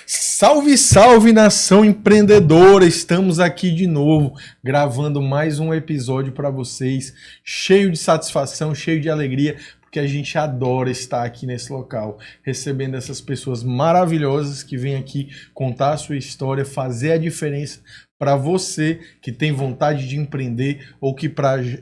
Salve, salve, nação empreendedora! Estamos aqui de novo, gravando mais um episódio para vocês, cheio de satisfação, cheio de alegria, porque a gente adora estar aqui nesse local, recebendo essas pessoas maravilhosas que vêm aqui contar a sua história, fazer a diferença para você que tem vontade de empreender ou que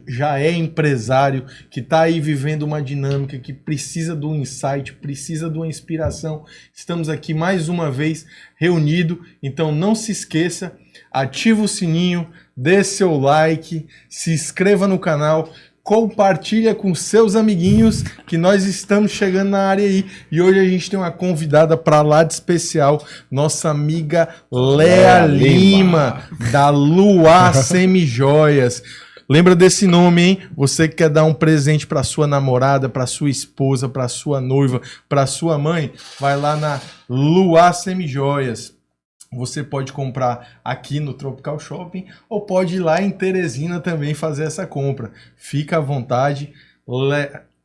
já é empresário, que está aí vivendo uma dinâmica, que precisa de um insight, precisa de uma inspiração. Estamos aqui mais uma vez reunidos, então não se esqueça, ativa o sininho, dê seu like, se inscreva no canal, compartilha com seus amiguinhos que nós estamos chegando na área aí. E hoje a gente tem uma convidada para lá de especial, nossa amiga Léa Lima, da Luar Semijoias. Lembra desse nome, hein? Você que quer dar um presente para sua namorada, para sua esposa, para sua noiva, para sua mãe, vai lá na Luar Semijoias. Você pode comprar aqui no Tropical Shopping ou pode ir lá em Teresina também fazer essa compra. Fica à vontade.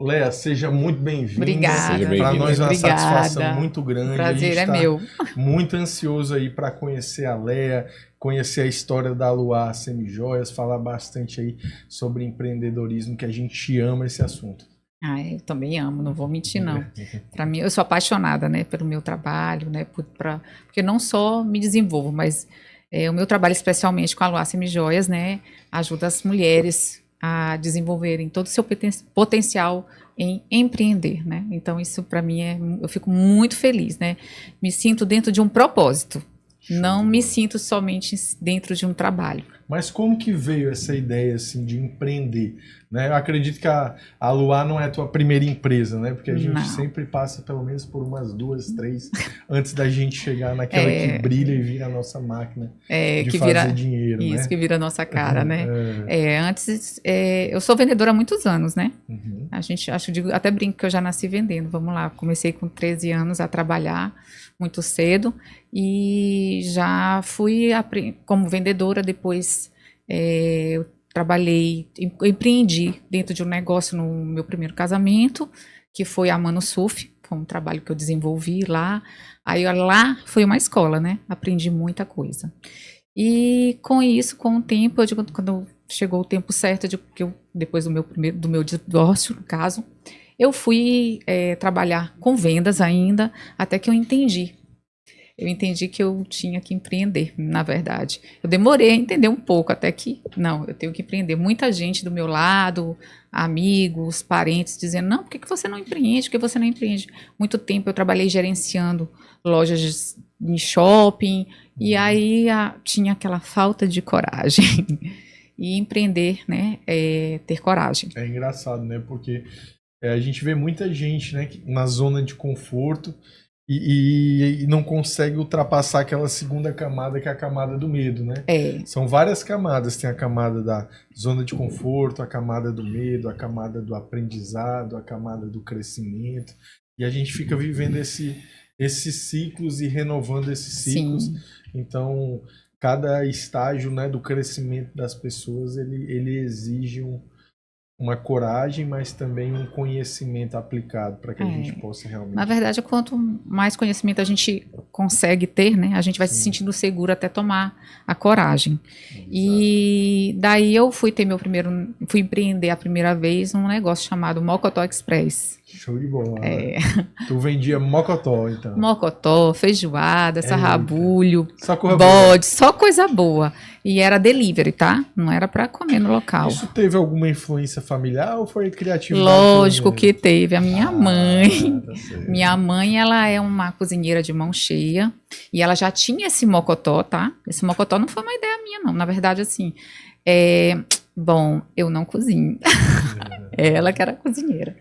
Léa, seja muito bem-vinda. Obrigada. Para nós é uma satisfação muito grande. O prazer é meu. Muito ansioso aí para conhecer a Léa, conhecer a história da Luar Semijoias, falar bastante aí sobre empreendedorismo, que a gente ama esse assunto. Eu também amo, não vou mentir não. Para mim, eu sou apaixonada, né, pelo meu trabalho, né, porque não só me desenvolvo, mas o meu trabalho especialmente com a Luar Semijoias, né, ajuda as mulheres a desenvolverem todo o seu potencial em empreender, né. Então isso para mim eu fico muito feliz, né. Me sinto dentro de um propósito. Não me sinto somente dentro de um trabalho. Mas como que veio essa ideia assim de empreender? Né? Eu acredito que a Luar não é a tua primeira empresa, né? Porque a gente sempre passa pelo menos por umas 2, 3 antes da gente chegar naquela que brilha e vira a nossa máquina de fazer dinheiro. Isso, né? que vira a nossa cara, né? Antes, eu sou vendedora há muitos anos, né? Uhum. Até brinco que eu já nasci vendendo. Vamos lá, comecei com 13 anos a trabalhar muito cedo e já fui como vendedora. Depois eu empreendi dentro de um negócio no meu primeiro casamento, que foi a Mano Surf, foi um trabalho que eu desenvolvi lá. Aí lá foi uma escola, né? Aprendi muita coisa. E com isso, com o tempo, quando chegou o tempo certo, depois do meu divórcio, no caso, eu fui trabalhar com vendas ainda, até que eu entendi. Eu entendi que eu tinha que empreender, na verdade. Eu demorei a entender um pouco, até que, não, eu tenho que empreender. Muita gente do meu lado, amigos, parentes, dizendo, não, por que você não empreende? Por que você não empreende? Muito tempo eu trabalhei gerenciando lojas em shopping, e aí tinha aquela falta de coragem. E empreender, né, ter coragem. É engraçado, né, porque a gente vê muita gente, né, na zona de conforto, e não consegue ultrapassar aquela segunda camada, que é a camada do medo, né? São várias camadas. Tem a camada da zona de conforto, a camada do medo, a camada do aprendizado, a camada do crescimento. E a gente fica vivendo esses ciclos e renovando esses ciclos. Sim. Então, cada estágio, né, do crescimento das pessoas, ele exige uma coragem, mas também um conhecimento aplicado para que a gente possa realmente... Na verdade, quanto mais conhecimento a gente consegue ter, né, a gente vai se sentindo seguro até tomar a coragem. Exato. E daí eu fui empreender a primeira vez num negócio chamado Mocotó Express. Show de bola. Tu vendia mocotó, então. Mocotó, feijoada, sarrabulho, só bode, só coisa boa. E era delivery, tá? Não era para comer no local. Isso teve alguma influência familiar ou foi criatividade? Lógico que teve. A minha mãe. Minha mãe, ela é uma cozinheira de mão cheia. E ela já tinha esse mocotó, tá? Esse mocotó não foi uma ideia minha, não. Na verdade, assim... Bom, eu não cozinho. Ela que era cozinheira.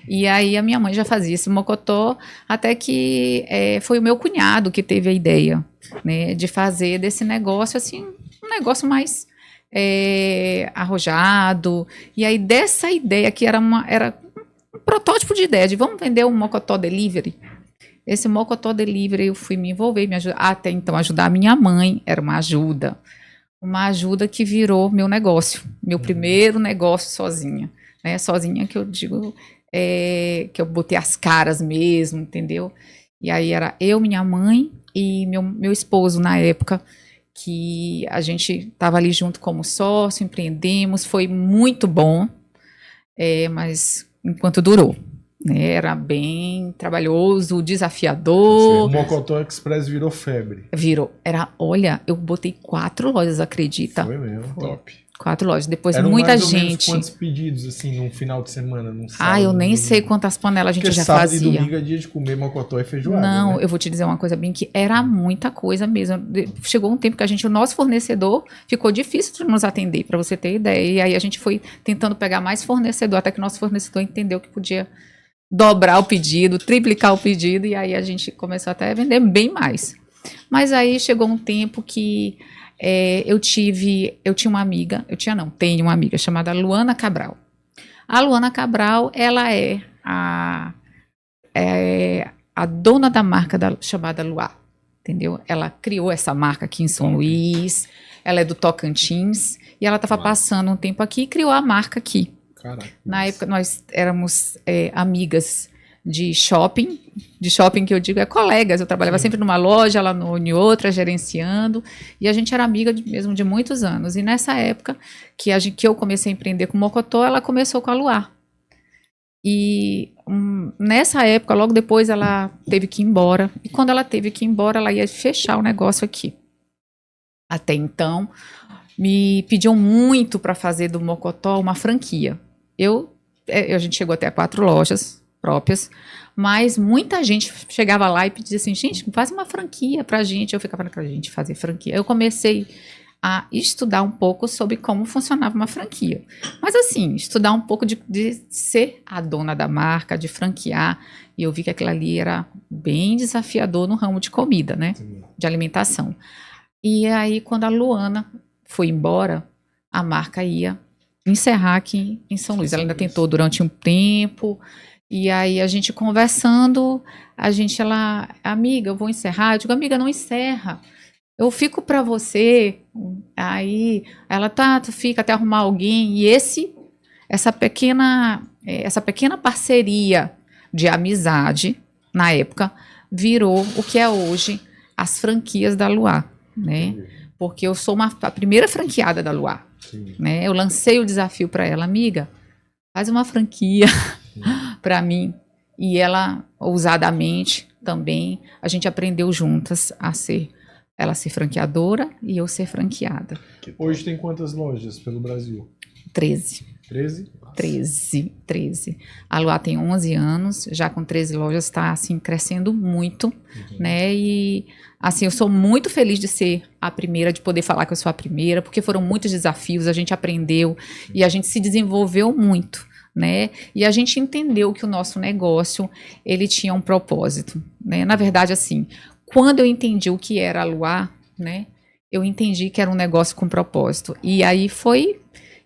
E aí a minha mãe já fazia esse mocotó, até que foi o meu cunhado que teve a ideia, né, de fazer desse negócio, assim, um negócio mais arrojado. E aí dessa ideia, que era um protótipo de ideia, de vamos vender um mocotó delivery. Esse mocotó delivery eu fui me envolver, até então ajudar a minha mãe, era uma ajuda que virou meu negócio, meu primeiro negócio sozinha, né, sozinha que eu digo... que eu botei as caras mesmo, entendeu? E aí era eu, minha mãe e meu esposo na época, que a gente estava ali junto como sócio, empreendemos, foi muito bom, mas enquanto durou, né? Era bem trabalhoso, O desafiador, Mocotó Express virou febre. olha, eu botei 4 lojas, acredita? Foi mesmo, Foi. top. 4 lojas, depois Eram muita mais ou menos gente. quantos pedidos, assim, num final de semana, num sábado, Eu nem num sei domingo? quantas panelas a gente Porque já sábado fazia. e domingo é dia de comer mocotó e feijoada, Não, né? eu vou te dizer uma coisa bem que era muita coisa mesmo. Chegou um tempo que o nosso fornecedor ficou difícil de nos atender, para você ter ideia. E aí a gente foi tentando pegar mais fornecedor, até que o nosso fornecedor entendeu que podia dobrar o pedido, triplicar o pedido, e aí a gente começou até a vender bem mais. Mas aí chegou um tempo que eu tinha uma amiga, tenho uma amiga chamada Luana Cabral. A Luana Cabral, ela é a dona da marca chamada Luar, entendeu? Ela criou essa marca aqui em São Luís, ela é do Tocantins, e ela estava passando um tempo aqui e criou a marca aqui. Caraca, Na época nós éramos amigas de shopping que eu digo colegas, eu trabalhava sempre numa loja, ela em outra, gerenciando, e a gente era amiga mesmo de muitos anos. E nessa época que eu comecei a empreender com Mocotó, ela começou com a Luar. E nessa época, logo depois, ela teve que ir embora. E quando ela teve que ir embora, ela ia fechar o negócio aqui. Até então, me pediam muito para fazer do Mocotó uma franquia. A gente chegou até a 4 lojas próprias, mas muita gente chegava lá e pedia assim, gente, faz uma franquia pra gente. Eu ficava naquela, gente, fazer franquia. Eu comecei a estudar um pouco sobre como funcionava uma franquia. Mas assim, estudar um pouco de ser a dona da marca, de franquear, e eu vi que aquilo ali era bem desafiador no ramo de comida, né? De alimentação. E aí, quando a Luana foi embora, a marca ia encerrar aqui em São Luís. Ela ainda tentou durante um tempo, e aí a gente conversando, amiga, eu vou encerrar. Eu digo, amiga, não encerra. Eu fico para você. Aí ela tu fica até arrumar alguém. E essa pequena parceria de amizade, na época, virou o que é hoje as franquias da Luar, né? Porque eu sou a primeira franqueada da Luar, né? Eu lancei o desafio para ela, amiga, faz uma franquia para mim. E ela, ousadamente, também, a gente aprendeu juntas ela ser franqueadora e eu ser franqueada. Hoje tem quantas lojas pelo Brasil? 13. 13? 13. A Luar tem 11 anos, já com 13 lojas, está assim, crescendo muito, né? E assim, eu sou muito feliz de ser a primeira, de poder falar que eu sou a primeira, porque foram muitos desafios, a gente aprendeu e a gente se desenvolveu muito, né? E a gente entendeu que o nosso negócio, ele tinha um propósito, né? Na verdade, assim, quando eu entendi o que era a Luar, né? Eu entendi que era um negócio com propósito. E aí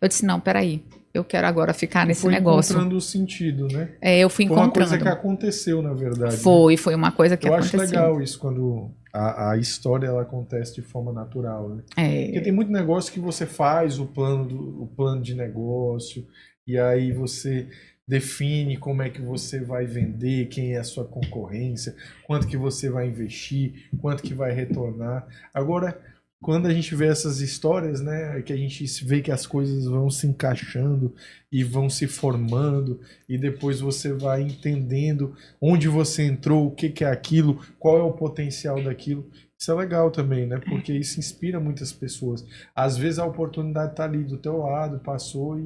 eu disse, não, peraí, eu quero agora ficar nesse negócio. Foi encontrando o sentido, né? Eu fui encontrando. Foi uma coisa que aconteceu, na verdade. Foi uma coisa que aconteceu. Eu acho legal isso, quando a história ela acontece de forma natural, né? Porque tem muito negócio que você faz o plano de negócio, e aí você define como é que você vai vender, quem é a sua concorrência, quanto que você vai investir, quanto que vai retornar. Agora, quando a gente vê essas histórias, né, que a gente vê que as coisas vão se encaixando e vão se formando, e depois você vai entendendo onde você entrou, o que é aquilo, qual é o potencial daquilo. Isso é legal também, né, porque isso inspira muitas pessoas. Às vezes a oportunidade está ali do teu lado, passou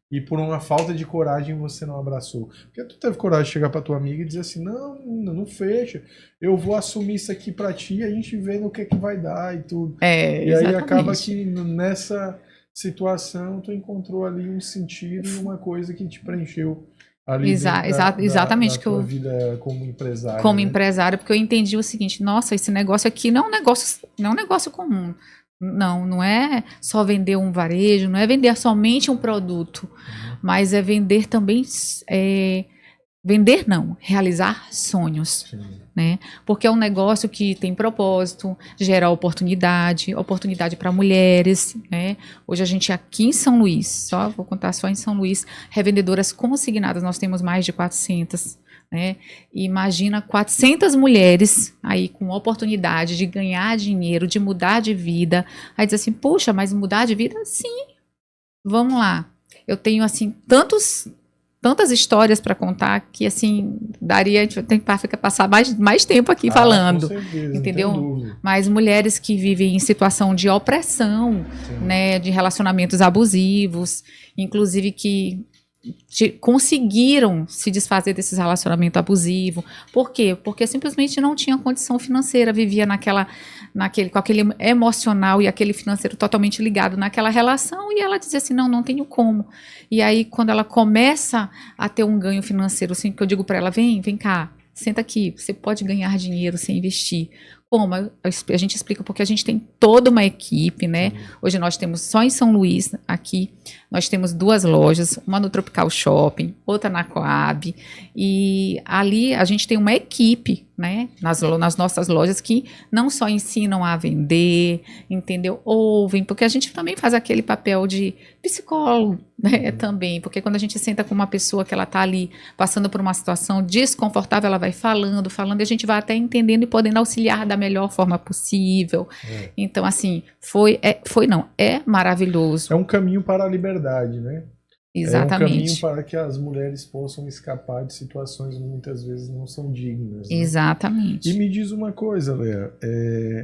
e por uma falta de coragem você não abraçou. Porque tu teve coragem de chegar pra tua amiga e dizer assim, não fecha, eu vou assumir isso aqui pra ti e a gente vê no que vai dar e tudo. E aí acaba que nessa situação tu encontrou ali um sentido e uma coisa que te preencheu ali exatamente da tua vida como empresária. Como empresária, porque eu entendi o seguinte, nossa, esse negócio aqui não é um negócio comum. Não é só vender um varejo, não é vender somente um produto, mas é vender também, realizar sonhos, né? Porque é um negócio que tem propósito, gera oportunidade para mulheres, né? Hoje a gente aqui em São Luís, vou contar só em São Luís, revendedoras consignadas, nós temos mais de 400 né? E imagina 400 mulheres aí com oportunidade de ganhar dinheiro, de mudar de vida. Aí diz assim, puxa, mas mudar de vida? Sim, vamos lá. Eu tenho, assim, tantas histórias para contar que, assim, daria, a gente tem que passar mais tempo aqui falando, com certeza, entendeu? não tenho dúvida. Mas mulheres que vivem em situação de opressão, Sim. né, de relacionamentos abusivos, inclusive que conseguiram se desfazer desses relacionamentos abusivos. Por quê? Porque simplesmente não tinha condição financeira, vivia com aquele emocional e aquele financeiro totalmente ligado naquela relação, e ela dizia assim, não tenho como. E aí, quando ela começa a ter um ganho financeiro, assim, que eu digo para ela, vem cá, senta aqui, você pode ganhar dinheiro sem investir. Como? A gente explica porque a gente tem toda uma equipe, né? Hoje nós temos só em São Luís, aqui, nós temos 2 lojas, uma no Tropical Shopping, outra na Coab, e ali a gente tem uma equipe, né? Nas nossas lojas que não só ensinam a vender, entendeu? Ouvem, porque a gente também faz aquele papel de psicólogo, né? Também, porque quando a gente senta com uma pessoa que ela tá ali passando por uma situação desconfortável, ela vai falando, e a gente vai até entendendo e podendo auxiliar da melhor forma possível. Então, assim, é maravilhoso. É um caminho para a liberdade, né? Exatamente. É um caminho para que as mulheres possam escapar de situações que muitas vezes não são dignas. Né? Exatamente. E me diz uma coisa, Léa,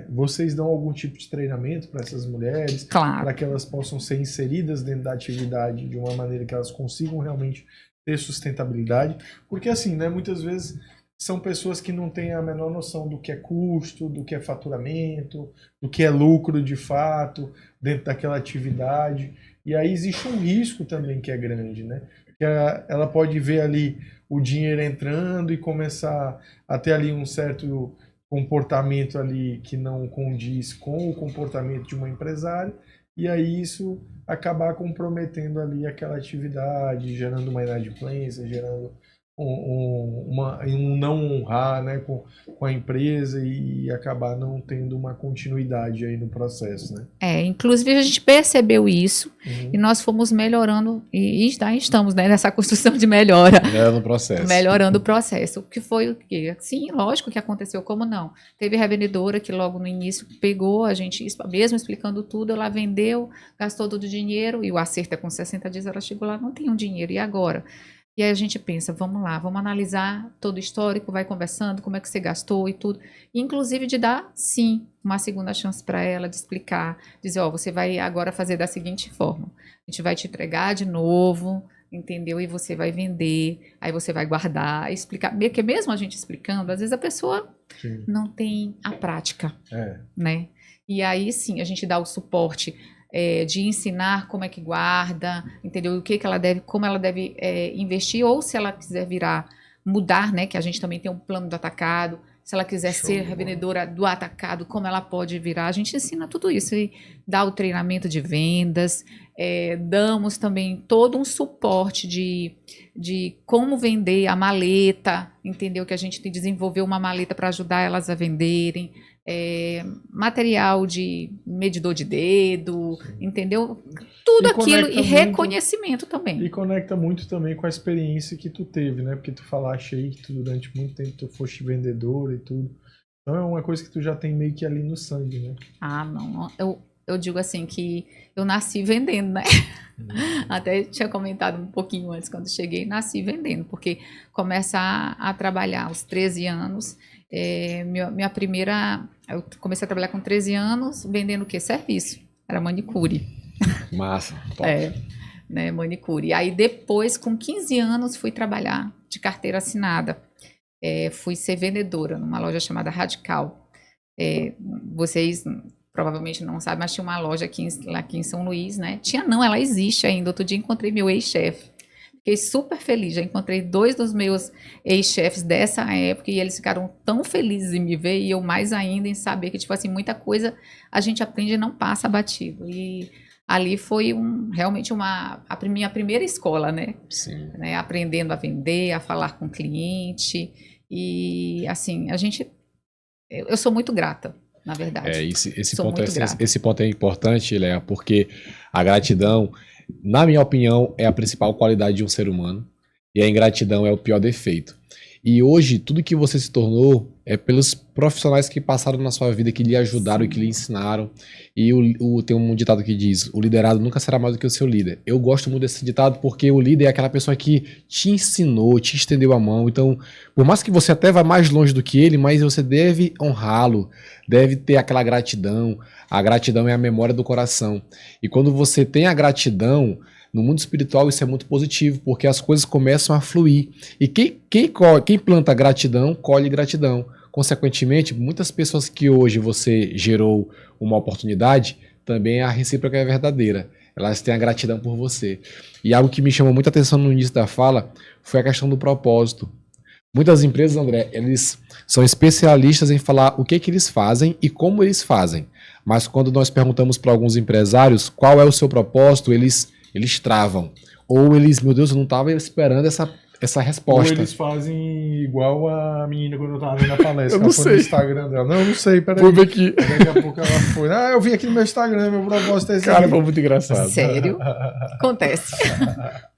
vocês dão algum tipo de treinamento para essas mulheres? Claro. Para que elas possam ser inseridas dentro da atividade de uma maneira que elas consigam realmente ter sustentabilidade? Porque assim, né, muitas vezes são pessoas que não têm a menor noção do que é custo, do que é faturamento, do que é lucro de fato dentro daquela atividade. E aí existe um risco também que é grande, né? Que ela pode ver ali o dinheiro entrando e começar a ter ali um certo comportamento ali que não condiz com o comportamento de uma empresária, e aí isso acabar comprometendo ali aquela atividade, gerando uma inadimplência, gerando um não honrar, né, com a empresa e acabar não tendo uma continuidade aí no processo, né? Inclusive a gente percebeu isso e nós fomos melhorando e estamos, né, nessa construção de melhora. Melhorando o processo. O que foi o quê? Sim, lógico que aconteceu, como não? Teve revendedora que logo no início pegou a gente, mesmo explicando tudo, ela vendeu, gastou todo o dinheiro e o acerto é com 60 dias, ela chegou lá, não tem um dinheiro, e agora? E aí a gente pensa, vamos lá, vamos analisar todo o histórico, vai conversando, como é que você gastou e tudo. Inclusive de dar, sim, uma segunda chance para ela, de explicar, dizer, você vai agora fazer da seguinte forma, a gente vai te entregar de novo, entendeu? E você vai vender, aí você vai guardar, explicar, porque mesmo a gente explicando, às vezes a pessoa não tem a prática, né? E aí sim, a gente dá o suporte de ensinar como é que guarda, entendeu? O que ela deve, como ela deve investir, ou se ela quiser mudar, né? Que a gente também tem um plano do atacado. Se ela quiser ser revendedora do atacado, como ela pode virar? A gente ensina tudo isso e dá o treinamento de vendas. Damos também todo um suporte de como vender a maleta, entendeu? Que a gente desenvolveu uma maleta para ajudar elas a venderem. Material de medidor de dedo, entendeu? Tudo aquilo e reconhecimento também. E conecta muito também com a experiência que tu teve, né? Porque tu falaste aí que tu, durante muito tempo tu foste vendedora e tudo. Então é uma coisa que tu já tem meio que ali no sangue, né? Não. Eu digo assim que eu nasci vendendo, né? Até tinha comentado um pouquinho antes, quando cheguei, nasci vendendo, porque começar a trabalhar aos 13 anos, minha primeira... Eu comecei a trabalhar com 13 anos, vendendo o quê? Serviço. Era manicure. Massa, top. Né, manicure. E aí depois, com 15 anos, fui trabalhar de carteira assinada. Fui ser vendedora numa loja chamada Radical. Vocês provavelmente não sabem, mas tinha uma loja aqui em São Luís, né? Ela existe ainda. Outro dia encontrei meu ex-chefe. Fiquei super feliz, já encontrei 2 dos meus ex-chefes dessa época e eles ficaram tão felizes em me ver e eu mais ainda em saber que, tipo assim, muita coisa a gente aprende e não passa batido. E ali foi realmente a minha primeira escola, né? Sim. Né? Aprendendo a vender, a falar com o cliente e, assim, eu sou muito grata, na verdade. Esse ponto é importante, Léa, porque a gratidão, na minha opinião, é a principal qualidade de um ser humano e a ingratidão é o pior defeito. E hoje, tudo que você se tornou é pelos profissionais que passaram na sua vida, que lhe ajudaram, que lhe ensinaram. E tem um ditado que diz, o liderado nunca será mais do que o seu líder. Eu gosto muito desse ditado porque o líder é aquela pessoa que te ensinou, te estendeu a mão. Então, por mais que você até vá mais longe do que ele, mas você deve honrá-lo, deve ter aquela gratidão. A gratidão é a memória do coração. E quando você tem a gratidão, no mundo espiritual isso é muito positivo, porque as coisas começam a fluir. E quem planta gratidão, colhe gratidão. Consequentemente, muitas pessoas que hoje você gerou uma oportunidade, também a recíproca é verdadeira. Elas têm a gratidão por você. E algo que me chamou muita atenção no início da fala foi a questão do propósito. Muitas empresas, André, eles são especialistas em falar o que eles fazem e como eles fazem. Mas quando nós perguntamos para alguns empresários qual é o seu propósito, eles travam. Ou eles, meu Deus, eu não estava esperando essa resposta. Ou eles fazem igual a menina quando eu tava vendo a palestra. Eu não ela foi sei. no Instagram dela. Não, eu não sei, peraí. Vou ver aqui. Daqui a pouco ela foi. Eu vi aqui no meu Instagram, meu propósito é esse Cara, aqui. foi muito engraçado. Sério? Acontece.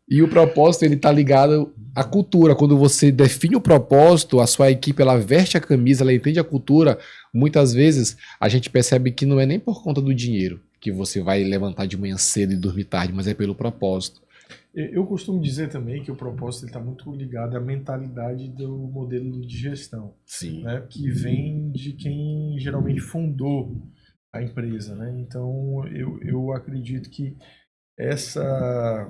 E o propósito, ele tá ligado à cultura. Quando você define o propósito, a sua equipe, ela veste a camisa, ela entende a cultura. Muitas vezes, a gente percebe que não é nem por conta do dinheiro que você vai levantar de manhã cedo e dormir tarde, mas é pelo propósito. Eu costumo dizer também que o propósito está muito ligado à mentalidade do modelo de gestão, Sim. né, que vem de quem geralmente fundou a empresa, né? Então eu acredito que essa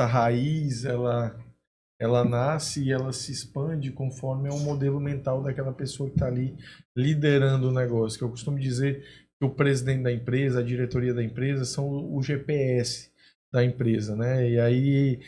raiz ela nasce e ela se expande conforme é o modelo mental daquela pessoa que está ali liderando o negócio. Que eu costumo dizer que o presidente da empresa, a diretoria da empresa são o GPS da empresa, né? E aí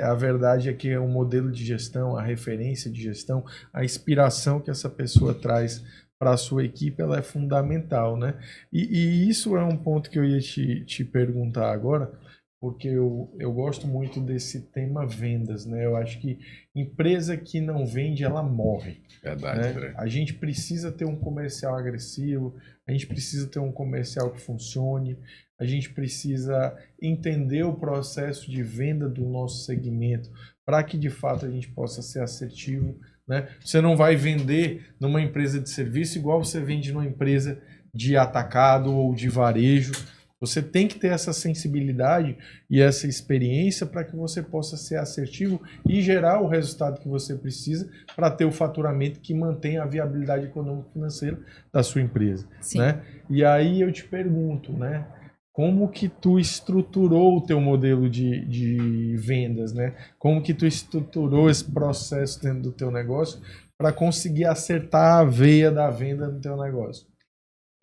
a verdade é que o modelo de gestão, a referência de gestão, a inspiração que essa pessoa traz para a sua equipe, ela é fundamental, né? E isso é um ponto que eu ia te perguntar agora, porque eu gosto muito desse tema vendas, né? Eu acho que empresa que não vende, ela morre. Verdade, Né? André. A gente precisa ter um comercial agressivo, a gente precisa ter um comercial que funcione, a gente precisa entender o processo de venda do nosso segmento para que de fato a gente possa ser assertivo. Né? Você não vai vender numa empresa de serviço igual você vende numa empresa de atacado ou de varejo. Você tem que ter essa sensibilidade e essa experiência para que você possa ser assertivo e gerar o resultado que você precisa para ter o faturamento que mantém a viabilidade econômico-financeira da sua empresa. Sim. Né? E aí eu te pergunto, né? Como que tu estruturou o teu modelo de vendas, né? Como que tu estruturou esse processo dentro do teu negócio para conseguir acertar a veia da venda no teu negócio?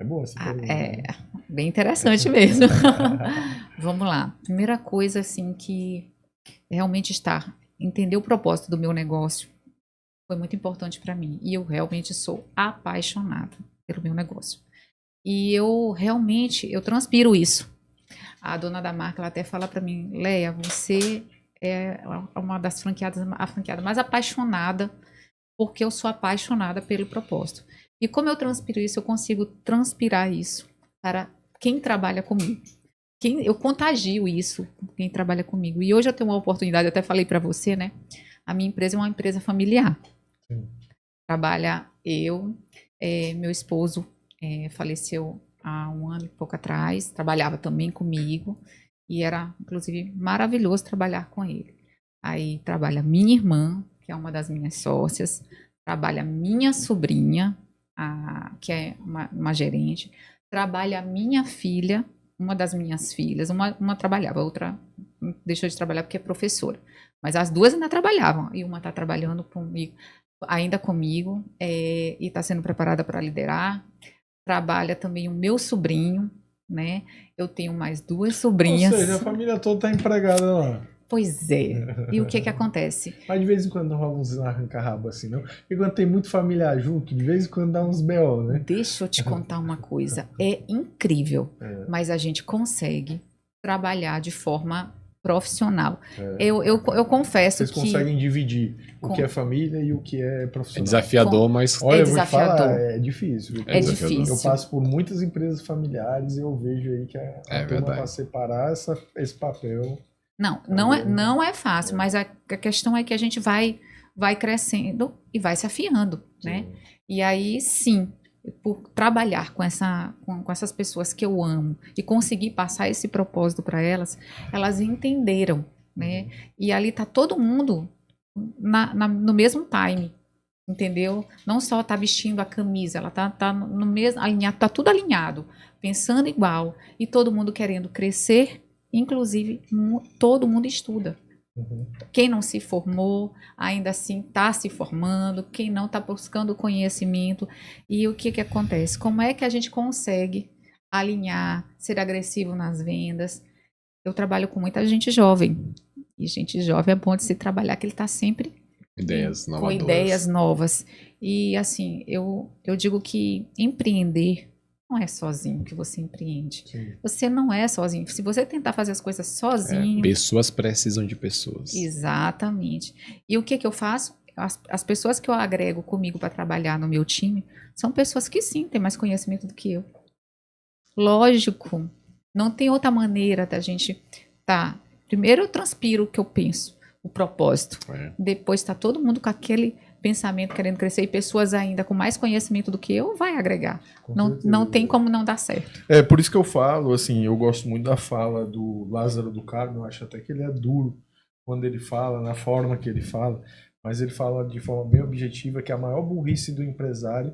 É boa essa pergunta, né? Bem interessante mesmo. Vamos lá. Primeira coisa, assim, que realmente entender o propósito do meu negócio foi muito importante para mim. E eu realmente sou apaixonada pelo meu negócio. E eu transpiro isso. A dona da marca, ela até fala para mim, Leia, você é uma das franqueadas, a franqueada mais apaixonada, porque eu sou apaixonada pelo propósito. E como eu transpiro isso, eu consigo transpirar isso para quem trabalha comigo. Eu contagio isso com quem trabalha comigo. E hoje eu tenho uma oportunidade, eu até falei para você, né? A minha empresa é uma empresa familiar. Sim. Trabalha meu esposo faleceu há um ano e pouco atrás, trabalhava também comigo e era, inclusive, maravilhoso trabalhar com ele. Aí trabalha minha irmã, que é uma das minhas sócias, trabalha minha sobrinha, que é uma gerente, trabalha minha filha, uma das minhas filhas, uma trabalhava, a outra deixou de trabalhar porque é professora, mas as duas ainda trabalhavam, e uma está trabalhando ainda comigo, e está sendo preparada para liderar. Trabalha também o meu sobrinho, né? Eu tenho mais duas sobrinhas. Ou seja, a família toda está empregada lá. Pois é. E o que acontece? Mas de vez em quando não rola uns arranca-rabo assim, não? Porque quando tem muito familiar junto, de vez em quando dá uns B.O., né? Deixa eu te contar uma coisa. É incrível, mas a gente consegue trabalhar de forma profissional. Eu confesso Vocês que... conseguem dividir o que é família e o que é profissional. É desafiador, mas... Olha, eu desafiador. vou te falar, é difícil. É difícil. Eu passo por muitas empresas familiares e eu vejo aí que a turma vai separar esse papel. Não é fácil, mas a questão é que a gente vai vai crescendo e vai se afiando, né? E aí, sim, por trabalhar com essas pessoas que eu amo e conseguir passar esse propósito para elas, elas entenderam, né? E ali tá todo mundo no mesmo time, entendeu? Não só tá vestindo a camisa, ela tá no mesmo alinhado, tá tudo alinhado, pensando igual e todo mundo querendo crescer, inclusive todo mundo estuda. Quem não se formou, ainda assim está se formando, quem não está buscando conhecimento. E o que acontece? Como é que a gente consegue alinhar, ser agressivo nas vendas? Eu trabalho com muita gente jovem. E gente jovem é bom de se trabalhar, que ele está sempre com ideias novas. E assim, eu digo que empreender não é sozinho que você empreende. Sim. Você não é sozinho. Se você tentar fazer as coisas sozinho... pessoas precisam de pessoas. Exatamente. E o que eu faço? As pessoas que eu agrego comigo para trabalhar no meu time são pessoas que sim, têm mais conhecimento do que eu. Lógico, não tem outra maneira da gente... Tá, primeiro eu transpiro o que eu penso, o propósito. Depois está todo mundo com aquele pensamento querendo crescer e pessoas ainda com mais conhecimento do que eu vai agregar. Não tem como não dar certo. É por isso que eu falo, assim, eu gosto muito da fala do Lázaro do Carmo, eu acho até que ele é duro quando ele fala, na forma que ele fala, mas ele fala de forma bem objetiva que a maior burrice do empresário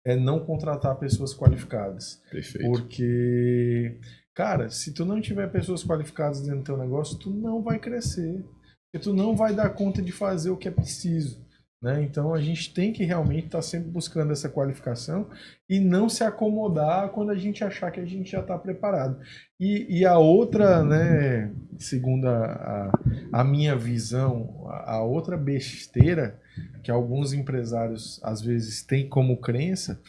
é não contratar pessoas qualificadas. Perfeito. Porque, cara, se tu não tiver pessoas qualificadas dentro do teu negócio, tu não vai crescer. Porque tu não vai dar conta de fazer o que é preciso. Né? Então a gente tem que realmente estar sempre buscando essa qualificação e não se acomodar quando a gente achar que a gente já está preparado. E a outra, né, segundo a minha visão, a outra besteira que alguns empresários às vezes têm como crença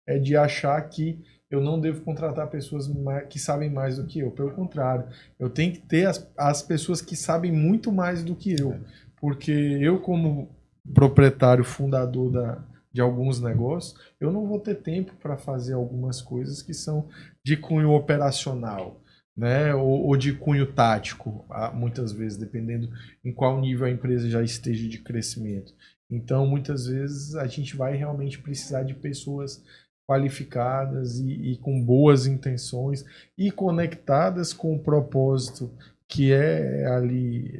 é de achar que eu não devo contratar pessoas que sabem mais do que eu. Pelo contrário, eu tenho que ter as pessoas que sabem muito mais do que eu. Porque eu, como proprietário, fundador de alguns negócios, eu não vou ter tempo para fazer algumas coisas que são de cunho operacional, né? Ou de cunho tático, muitas vezes, dependendo em qual nível a empresa já esteja de crescimento. Então, muitas vezes, a gente vai realmente precisar de pessoas qualificadas e com boas intenções e conectadas com o propósito que é ali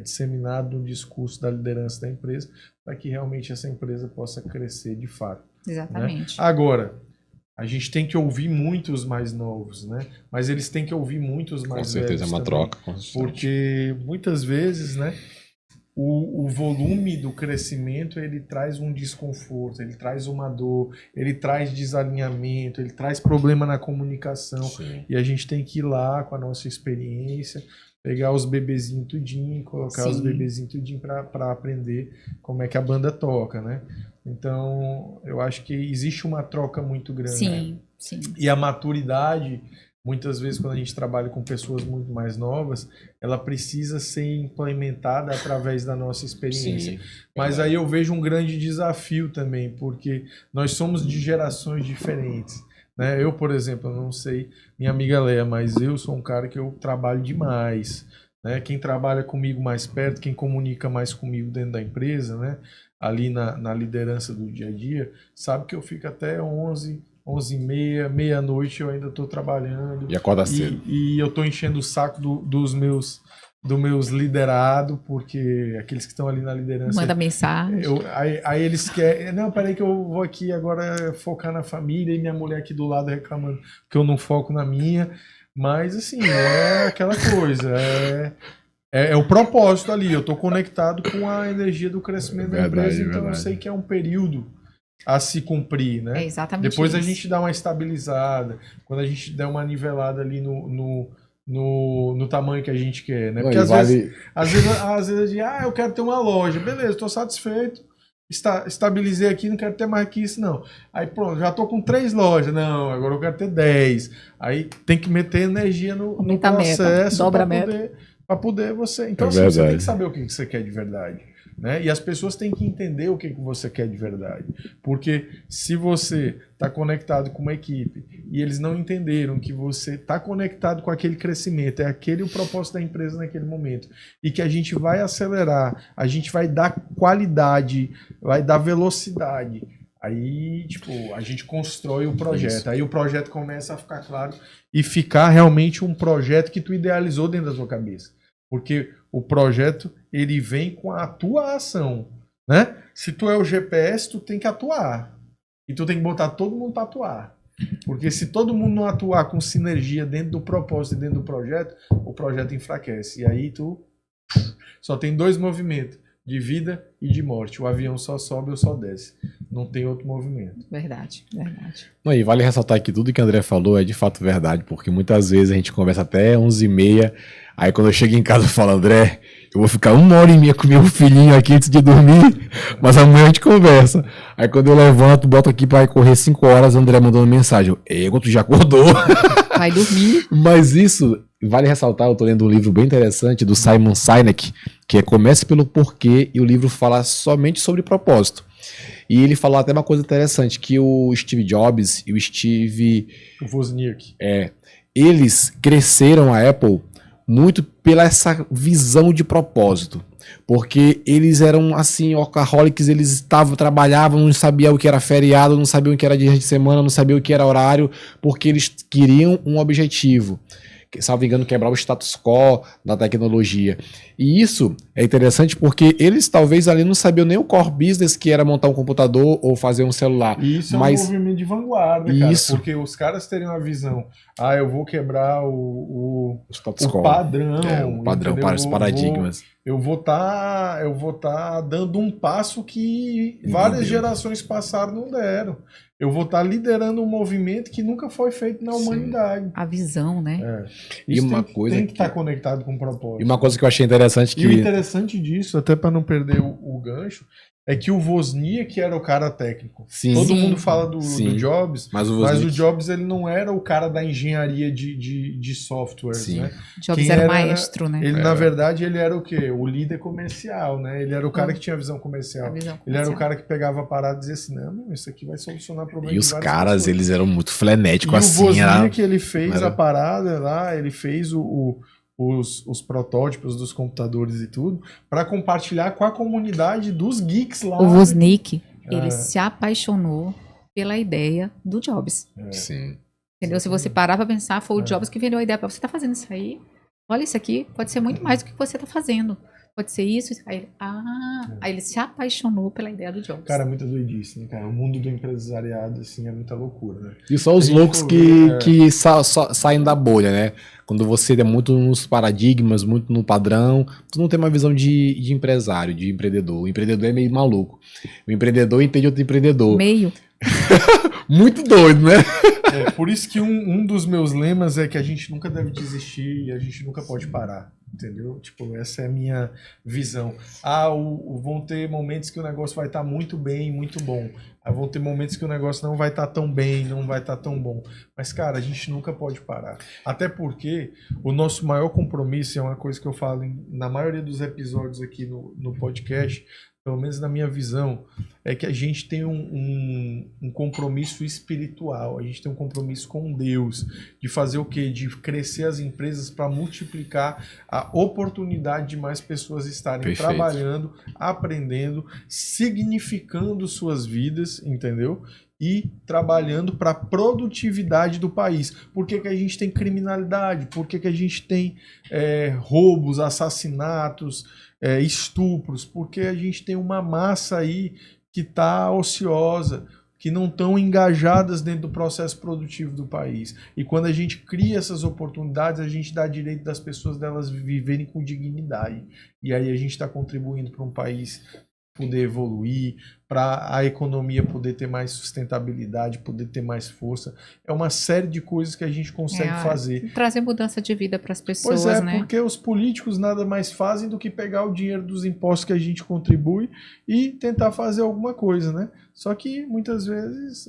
disseminado no discurso da liderança da empresa, para que realmente essa empresa possa crescer de fato. Exatamente. Né? Agora, a gente tem que ouvir muitos mais novos, né? Mas eles têm que ouvir muitos mais velhos. Com certeza é uma também, troca. porque muitas vezes, né? O volume do crescimento, ele traz um desconforto, ele traz uma dor, ele traz desalinhamento, ele traz problema na comunicação. Sim. E a gente tem que ir lá com a nossa experiência, pegar os bebezinhos tudinho, colocar Sim. os bebezinhos tudinho para aprender como é que a banda toca, né? Então, eu acho que existe uma troca muito grande. Sim, sim. E a maturidade, muitas vezes, quando a gente trabalha com pessoas muito mais novas, ela precisa ser implementada através da nossa experiência. Sim, mas verdade. aí eu vejo um grande desafio também, porque nós somos de gerações diferentes. Né? Eu, por exemplo, eu não sei minha amiga Léa, mas eu sou um cara que eu trabalho demais. Né? Quem trabalha comigo mais perto, quem comunica mais comigo dentro da empresa, né? Ali na liderança do dia a dia, sabe que eu fico até 11h30, meia-noite eu ainda estou trabalhando. E acorda cedo. E eu estou enchendo o saco dos meus liderados, porque aqueles que estão ali na liderança... Manda mensagem. Aí eles querem... Não, peraí que eu vou aqui agora focar na família e minha mulher aqui do lado reclamando que eu não foco na minha. Mas, assim, é aquela coisa... É o propósito ali. Eu estou conectado com a energia do crescimento da empresa, então eu sei que é um período a se cumprir, né? É exatamente Depois isso. a gente dá uma estabilizada, quando a gente der uma nivelada ali no tamanho que a gente quer, né? Porque às vezes eu digo, eu quero ter uma loja, beleza, estou satisfeito, estabilizei aqui, não quero ter mais que isso, não. Aí pronto, já estou com 3 lojas, não, agora eu quero ter 10. Aí tem que meter energia no processo dobra a meta. para poder você. Então, assim, você tem que saber o que você quer de verdade. né? E as pessoas têm que entender o que você quer de verdade. Porque se você está conectado com uma equipe e eles não entenderam que você está conectado com aquele crescimento, é aquele o propósito da empresa naquele momento, e que a gente vai acelerar, a gente vai dar qualidade, vai dar velocidade. Aí, tipo, a gente constrói o projeto. Isso. Aí o projeto começa a ficar claro e ficar realmente um projeto que tu idealizou dentro da tua cabeça. Porque o projeto, ele vem com a tua ação, né? Se tu é o GPS, tu tem que atuar. E tu tem que botar todo mundo para atuar. Porque se todo mundo não atuar com sinergia dentro do propósito e dentro do projeto, o projeto enfraquece. E aí tu só tem 2 movimentos, de vida e de morte. O avião só sobe ou só desce. Não tem outro movimento. Verdade, verdade. E vale ressaltar que tudo que o André falou é de fato verdade, porque muitas vezes a gente conversa até 11h30, aí quando eu chego em casa eu falo, André, eu vou ficar 1h30 com meu filhinho aqui antes de dormir, mas amanhã a gente conversa. Aí quando eu levanto, boto aqui para correr 5 horas, o André mandando mensagem, Ego, tu já acordou? Vai dormir. Mas isso, vale ressaltar, eu tô lendo um livro bem interessante do Simon Sinek, que é Comece pelo Porquê, e o livro fala somente sobre propósito. E ele falou até uma coisa interessante, que o Steve Jobs e o Wozniak. Eles cresceram a Apple muito pela essa visão de propósito. Porque eles eram assim, workaholics, eles trabalhavam, não sabiam o que era feriado, não sabiam o que era dia de semana, não sabiam o que era horário, porque eles queriam um objetivo. Salvo engano, quebrar o status quo da tecnologia. E isso é interessante porque eles talvez ali não sabiam nem o core business, que era montar um computador ou fazer um celular. E isso é um movimento de vanguarda, cara. Porque os caras terem uma visão, eu vou quebrar o status quo. Padrão. O padrão, para os paradigmas. Eu vou tá dando um passo que várias gerações passaram não deram. Eu vou estar liderando um movimento que nunca foi feito na humanidade. A visão, né? Isso tem que estar conectado com o propósito. E uma coisa que eu achei interessante E o interessante disso, até para não perder o gancho, é que o Wozniak era o cara técnico. Sim. Todo mundo fala do Jobs, mas o Jobs ele não era o cara da engenharia de softwares, né? Jobs era maestro, né? Ele, na verdade, ele era o quê? O líder comercial, né? Ele era o cara que tinha a visão comercial. Ele era o cara que pegava a parada e dizia assim, não, isso aqui vai solucionar problemas. E os caras, pessoas. Eles eram muito frenéticos e assim. O Wozniak, ele fez a parada lá, ele fez os protótipos dos computadores e tudo, para compartilhar com a comunidade dos geeks lá. O Wozniak, ele se apaixonou pela ideia do Jobs. Sim. Entendeu? Se você parar para pensar, foi o Jobs que vendeu a ideia para você. Tá fazendo isso aí? Olha isso aqui, pode ser muito mais do que você tá fazendo. Pode ser isso. Aí ele se apaixonou pela ideia do Jobs. Cara, é muita doidice, né, cara? O mundo do empresariado, assim, é muita loucura, né? E só os loucos que saem da bolha, né? Quando você é muito nos paradigmas, muito no padrão, tu não tem uma visão de empresário, de empreendedor. O empreendedor é meio maluco. O empreendedor entende outro empreendedor. Meio. Muito doido, né? Por isso que um dos meus lemas é que a gente nunca deve desistir e a gente nunca pode parar. Entendeu? Tipo, essa é a minha visão. Vão ter momentos que o negócio vai estar muito bem, muito bom. Vão ter momentos que o negócio não vai estar tão bem, não vai estar tão bom. Mas, cara, a gente nunca pode parar. Até porque o nosso maior compromisso, é uma coisa que eu falo na maioria dos episódios aqui no podcast, pelo menos na minha visão, é que a gente tem um compromisso espiritual, a gente tem um compromisso com Deus, de fazer o quê? De crescer as empresas para multiplicar a oportunidade de mais pessoas estarem trabalhando, aprendendo, significando suas vidas, entendeu? E trabalhando para a produtividade do país. Por que a gente tem criminalidade? Por que a gente tem roubos, assassinatos, estupros? Porque a gente tem uma massa aí que está ociosa, que não estão engajadas dentro do processo produtivo do país. E quando a gente cria essas oportunidades, a gente dá direito das pessoas delas viverem com dignidade. E aí a gente está contribuindo para um país poder evoluir, para a economia poder ter mais sustentabilidade, poder ter mais força. É uma série de coisas que a gente consegue fazer. Trazer mudança de vida para as pessoas, né? Porque os políticos nada mais fazem do que pegar o dinheiro dos impostos que a gente contribui e tentar fazer alguma coisa, né? Só que muitas vezes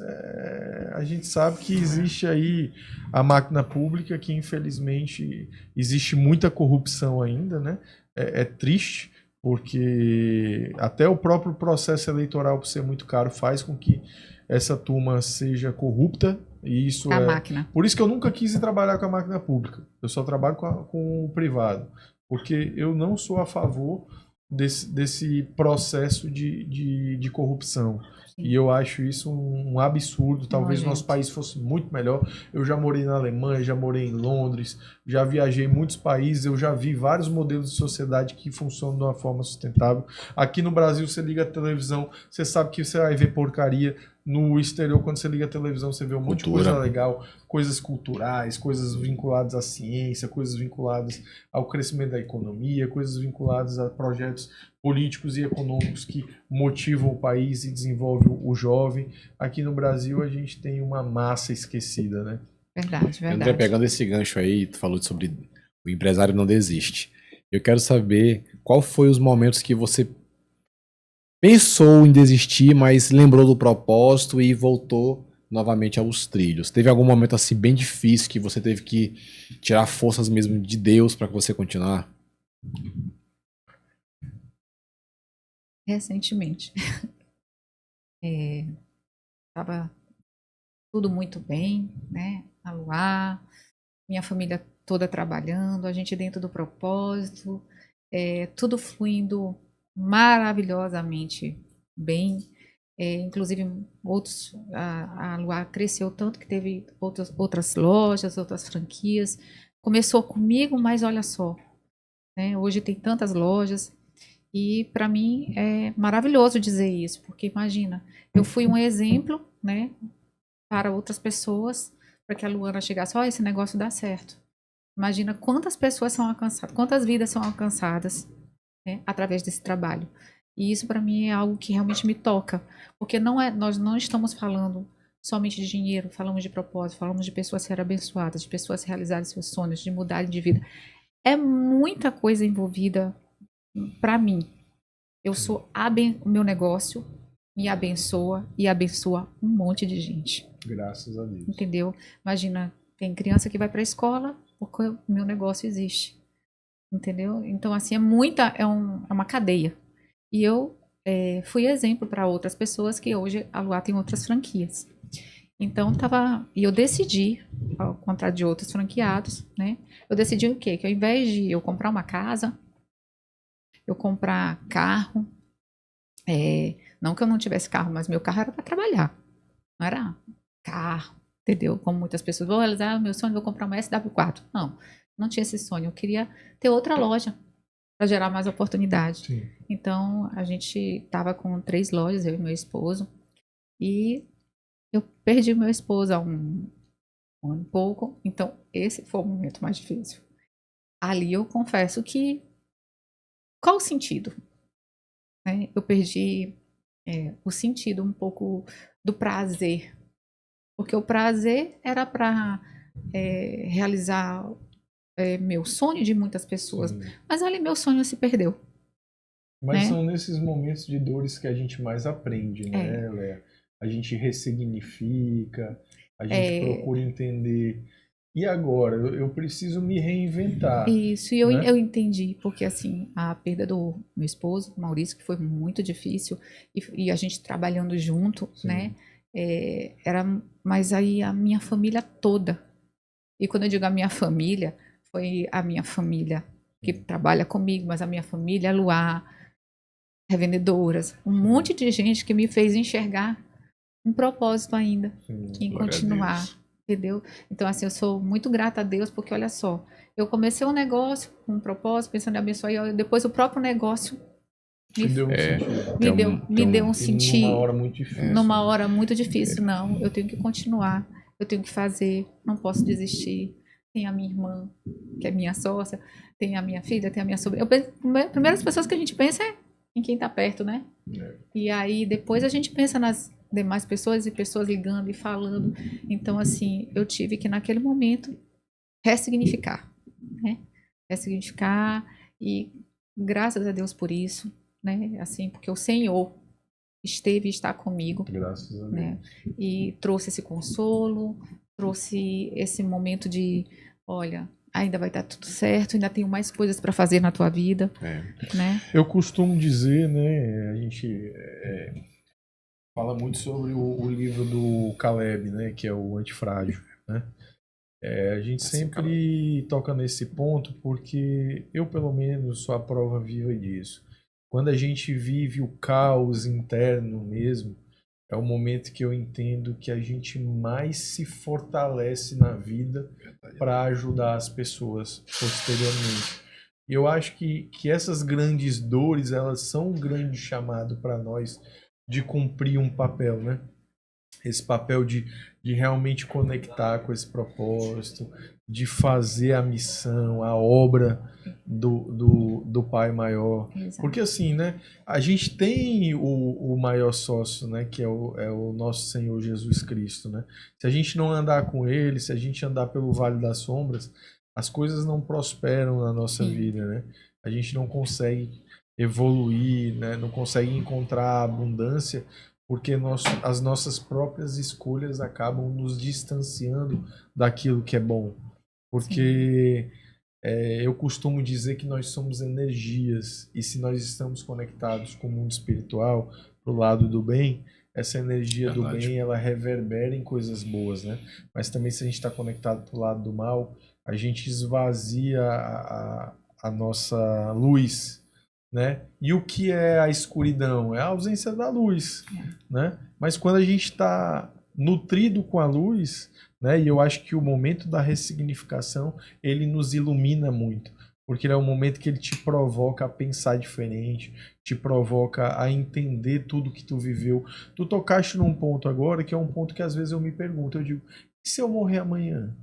a gente sabe que existe aí a máquina pública, que infelizmente existe muita corrupção ainda, né? É triste, porque até o próprio processo eleitoral, por ser muito caro, faz com que essa turma seja corrupta, e isso A é... máquina. Por isso que eu nunca quis ir trabalhar com a máquina pública, eu só trabalho com o privado, porque eu não sou a favor desse processo de corrupção. Sim. E eu acho isso um absurdo. Talvez Nojento. nosso país fosse muito melhor. Eu já morei na Alemanha, já morei em Londres, já viajei em muitos países, eu já vi vários modelos de sociedade que funcionam de uma forma sustentável. Aqui no Brasil, você liga a televisão, você sabe que você vai ver porcaria. No exterior, quando você liga a televisão, você vê um monte de coisa legal, coisas culturais, coisas vinculadas à ciência, coisas vinculadas ao crescimento da economia, coisas vinculadas a projetos políticos e econômicos que motivam o país e desenvolvem o jovem. Aqui no Brasil, a gente tem uma massa esquecida, né? Verdade, André, verdade. pegando esse gancho aí, tu falou sobre o empresário não desiste. Eu quero saber qual foi os momentos que você pensou em desistir, mas lembrou do propósito e voltou novamente aos trilhos. Teve algum momento assim bem difícil que você teve que tirar forças mesmo de Deus para que você continuar? Recentemente. Estava tudo muito bem, né? A Luar, minha família toda trabalhando, a gente dentro do propósito, tudo fluindo maravilhosamente bem. Inclusive, a Luar cresceu tanto que teve outras lojas, outras franquias. Começou comigo, mas olha só, né? Hoje tem tantas lojas. E para mim é maravilhoso dizer isso, porque imagina, eu fui um exemplo, né, para outras pessoas, para que a Luana chegasse, ó, esse negócio dá certo. Imagina quantas pessoas são alcançadas, quantas vidas são alcançadas, né, através desse trabalho. E isso para mim é algo que realmente me toca, porque nós não estamos falando somente de dinheiro, falamos de propósito, falamos de pessoas serem abençoadas, de pessoas realizarem seus sonhos, de mudarem de vida. É muita coisa envolvida para mim. O meu negócio me abençoa e abençoa um monte de gente. Graças a Deus. Entendeu? Imagina, tem criança que vai para a escola porque o meu negócio existe. Entendeu? Então, assim, é uma cadeia. E eu fui exemplo para outras pessoas que hoje a Luar tem outras franquias. Então, e eu decidi, ao contrário de outros franqueados, né? Eu decidi o quê? Que ao invés de eu comprar uma casa, eu comprar carro, não que eu não tivesse carro, mas meu carro era para trabalhar. Não era carro, entendeu? Como muitas pessoas vão realizar, meu sonho, vou comprar uma SW4. Não, não tinha esse sonho. Eu queria ter outra loja para gerar mais oportunidade. Sim. Então, a gente estava com 3 lojas, eu e meu esposo. E eu perdi meu esposo há um ano e pouco. Então, esse foi o momento mais difícil. Ali eu confesso que... Qual o sentido? Né? Eu perdi o sentido um pouco do prazer. Porque o prazer era para realizar meu sonho de muitas pessoas. Sim. Mas ali meu sonho se perdeu. Mas né? são nesses momentos de dores que a gente mais aprende, né, Léa? A gente ressignifica, a gente procura entender. E agora? Eu preciso me reinventar. Isso, e né? eu entendi, porque assim, a perda do meu esposo, Maurício, que foi muito difícil, e a gente trabalhando junto, Sim. né? Mas aí a minha família toda. E quando eu digo a minha família, foi a minha família que trabalha comigo, mas a minha família, a Luar, revendedoras, um monte de gente que me fez enxergar um propósito ainda em continuar, entendeu? Então, assim, eu sou muito grata a Deus, porque olha só, eu comecei um negócio com um propósito, pensando em abençoar, e depois o próprio negócio Me deu um sentido. me deu um E sentido. numa hora muito difícil. Numa hora muito difícil, não. Eu tenho que continuar, eu tenho que fazer, não posso desistir. Tem a minha irmã, que é minha sócia, tem a minha filha, tem a minha sobrinha. Primeiras pessoas que a gente pensa é em quem está perto, né? E aí depois a gente pensa nas demais pessoas e pessoas ligando e falando. Então, assim, eu tive que naquele momento ressignificar, né? Ressignificar e graças a Deus por isso, né? Assim, porque o Senhor esteve e está comigo, Graças a Deus. né? E trouxe esse consolo, trouxe esse momento de, olha, ainda vai dar tudo certo, ainda tenho mais coisas para fazer na tua vida, né? Eu costumo dizer, né, a gente fala muito sobre o livro do Caleb, né, que é o Antifrágil, né? A gente sempre toca nesse ponto porque eu, pelo menos, sou a prova viva disso. Quando a gente vive o caos interno mesmo, é o momento que eu entendo que a gente mais se fortalece na vida para ajudar as pessoas posteriormente. E eu acho que essas grandes dores, elas são um grande chamado para nós de cumprir um papel, né? Esse papel de realmente conectar com esse propósito, de fazer a missão, a obra do Pai Maior. Exato. Porque assim, né, a gente tem o maior sócio, né, que é o nosso Senhor Jesus Cristo, né? Se a gente não andar com Ele, se a gente andar pelo Vale das Sombras, as coisas não prosperam na nossa Sim. vida, né? A gente não consegue evoluir, né? Não consegue encontrar abundância porque as nossas próprias escolhas acabam nos distanciando daquilo que é bom. Porque eu costumo dizer que nós somos energias, e se nós estamos conectados com o mundo espiritual, pro lado do bem, essa energia do bem, ela reverbera em coisas boas, né? Mas também se a gente está conectado pro lado do mal, a gente esvazia a nossa luz, né? E o que é a escuridão? É a ausência da luz, né? Mas quando a gente está nutrido com a luz, né? E eu acho que o momento da ressignificação, ele nos ilumina muito, porque ele é um momento que ele te provoca a pensar diferente, te provoca a entender tudo que tu viveu. Tu tocaste num ponto agora que é um ponto que às vezes eu me pergunto, eu digo, e se eu morrer amanhã?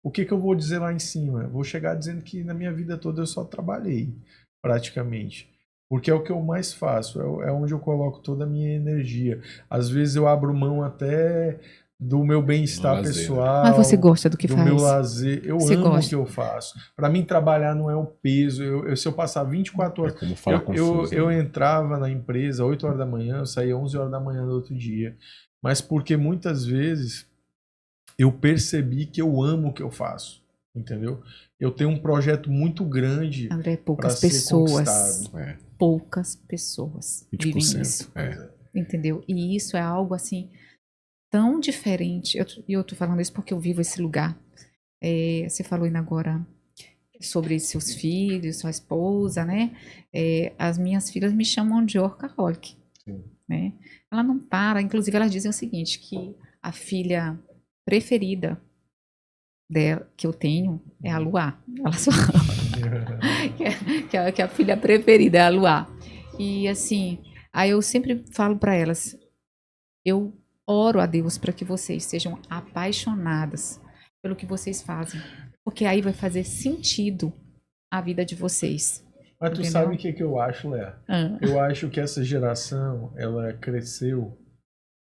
O que eu vou dizer lá em cima? Eu vou chegar dizendo que na minha vida toda eu só trabalhei, praticamente. Porque é o que eu mais faço, é onde eu coloco toda a minha energia. Às vezes eu abro mão até do meu bem-estar pessoal, Mas você gosta do que do faz? meu lazer. Eu Você amo o gosta? que eu faço. Para mim, trabalhar não é o peso. Se eu passar 24 horas. como falar confuso, Eu né? entrava na empresa 8 horas da manhã, eu saía 11 horas da manhã do outro dia. Mas porque muitas vezes eu percebi que eu amo o que eu faço, entendeu? Eu tenho um projeto muito grande André, para poucas ser pessoas, conquistado. poucas pessoas vivem 20%. isso, É. entendeu? E isso é algo assim tão diferente. E eu tô falando isso porque eu vivo esse lugar. Você falou ainda agora sobre seus filhos, sua esposa, né? As minhas filhas me chamam de workaholic, Sim. né? Ela não para, inclusive elas dizem o seguinte, que a filha preferida dela, que eu tenho é a Luá. Ela só que a filha preferida é a Luá. E assim, aí eu sempre falo para elas, eu oro a Deus para que vocês sejam apaixonadas pelo que vocês fazem, porque aí vai fazer sentido a vida de vocês. Mas tu Entendeu? sabe o que eu acho, Léa? Eu acho que essa geração, ela cresceu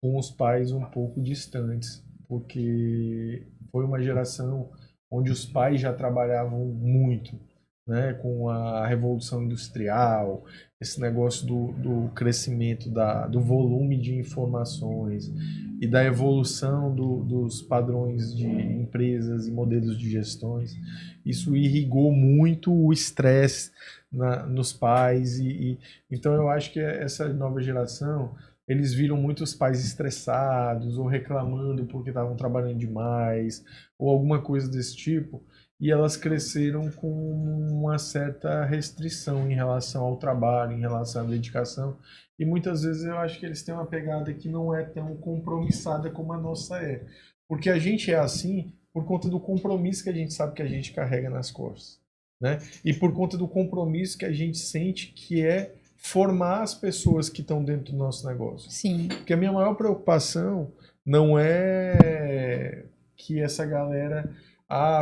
com os pais um pouco distantes, porque foi uma geração onde os pais já trabalhavam muito, né, com a Revolução Industrial, esse negócio do crescimento do volume de informações e da evolução dos padrões de empresas e modelos de gestões. Isso irrigou muito o estresse nos pais então eu acho que essa nova geração eles viram muitos pais estressados ou reclamando porque estavam trabalhando demais ou alguma coisa desse tipo, e elas cresceram com uma certa restrição em relação ao trabalho, em relação à dedicação, e muitas vezes eu acho que eles têm uma pegada que não é tão compromissada como a nossa é, porque a gente é assim por conta do compromisso que a gente sabe que a gente carrega nas costas, né? E por conta do compromisso que a gente sente que é formar as pessoas que estão dentro do nosso negócio. Sim. Porque a minha maior preocupação não é que essa galera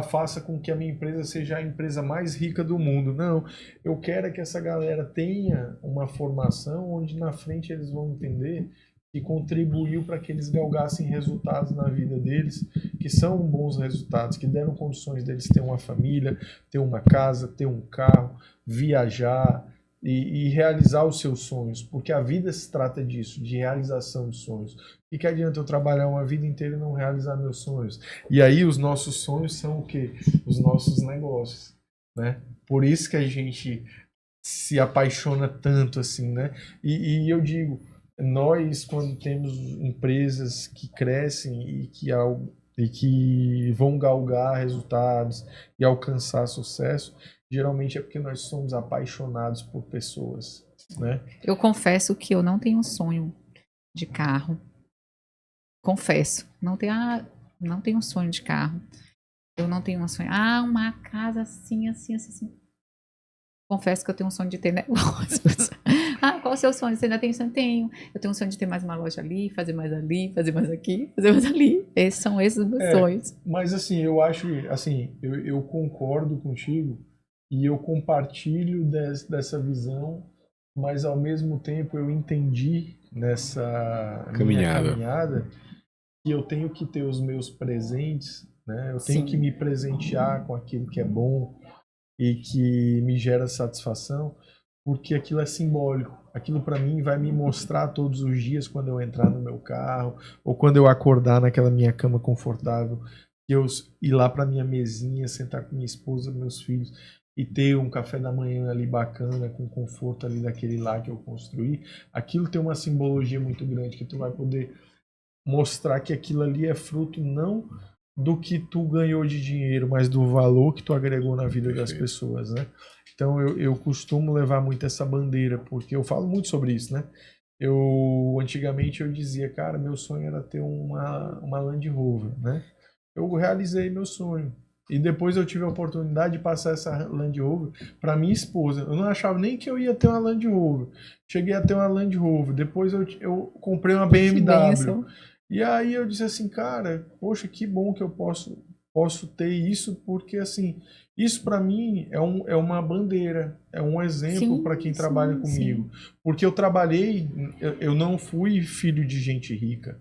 faça com que a minha empresa seja a empresa mais rica do mundo. Não, eu quero que essa galera tenha uma formação onde na frente eles vão entender que contribuiu para que eles galgassem resultados na vida deles, que são bons resultados, que deram condições deles ter uma família, ter uma casa, ter um carro, viajar, e realizar os seus sonhos, porque a vida se trata disso, de realização de sonhos. E que adianta eu trabalhar uma vida inteira e não realizar meus sonhos? E aí os nossos sonhos são o quê? Os nossos negócios, né? Por isso que a gente se apaixona tanto assim, né? E eu digo, nós quando temos empresas que crescem e que vão galgar resultados e alcançar sucesso, geralmente é porque nós somos apaixonados por pessoas, né? Eu confesso que eu não tenho um sonho de carro. Confesso. Não tenho um sonho de carro. Eu não tenho um sonho. Uma casa assim, assim, assim, assim. Confesso que eu tenho um sonho de ter negócios. Qual é o seu sonho? Você ainda tem sonho? Tenho. Eu tenho um sonho de ter mais uma loja ali, fazer mais ali, fazer mais aqui, fazer mais ali. São esses os meus sonhos. Mas assim, eu acho, assim, eu concordo contigo e eu compartilho dessa visão, mas ao mesmo tempo eu entendi nessa minha caminhada que eu tenho que ter os meus presentes, né? Eu tenho que me presentear com aquilo que é bom e que me gera satisfação, porque aquilo é simbólico. Aquilo para mim vai me mostrar todos os dias quando eu entrar no meu carro ou quando eu acordar naquela minha cama confortável, que eu ir lá para minha mesinha, sentar com minha esposa, meus filhos e ter um café da manhã ali bacana, com conforto ali daquele lá que eu construí. Aquilo tem uma simbologia muito grande que tu vai poder mostrar que aquilo ali é fruto não do que tu ganhou de dinheiro, mas do valor que tu agregou na vida das pessoas, né? Então eu costumo levar muito essa bandeira, porque eu falo muito sobre isso, né? Antigamente eu dizia, cara, meu sonho era ter uma Land Rover, né? Eu realizei meu sonho. E depois eu tive a oportunidade de passar essa Land Rover para minha esposa. Eu não achava nem que eu ia ter uma Land Rover. Cheguei a ter uma Land Rover. Depois eu comprei uma BMW. E aí eu disse assim, cara, poxa, que bom que eu posso ter isso, porque assim, isso para mim é uma bandeira, é um exemplo para quem trabalha comigo. Porque eu trabalhei, eu não fui filho de gente rica,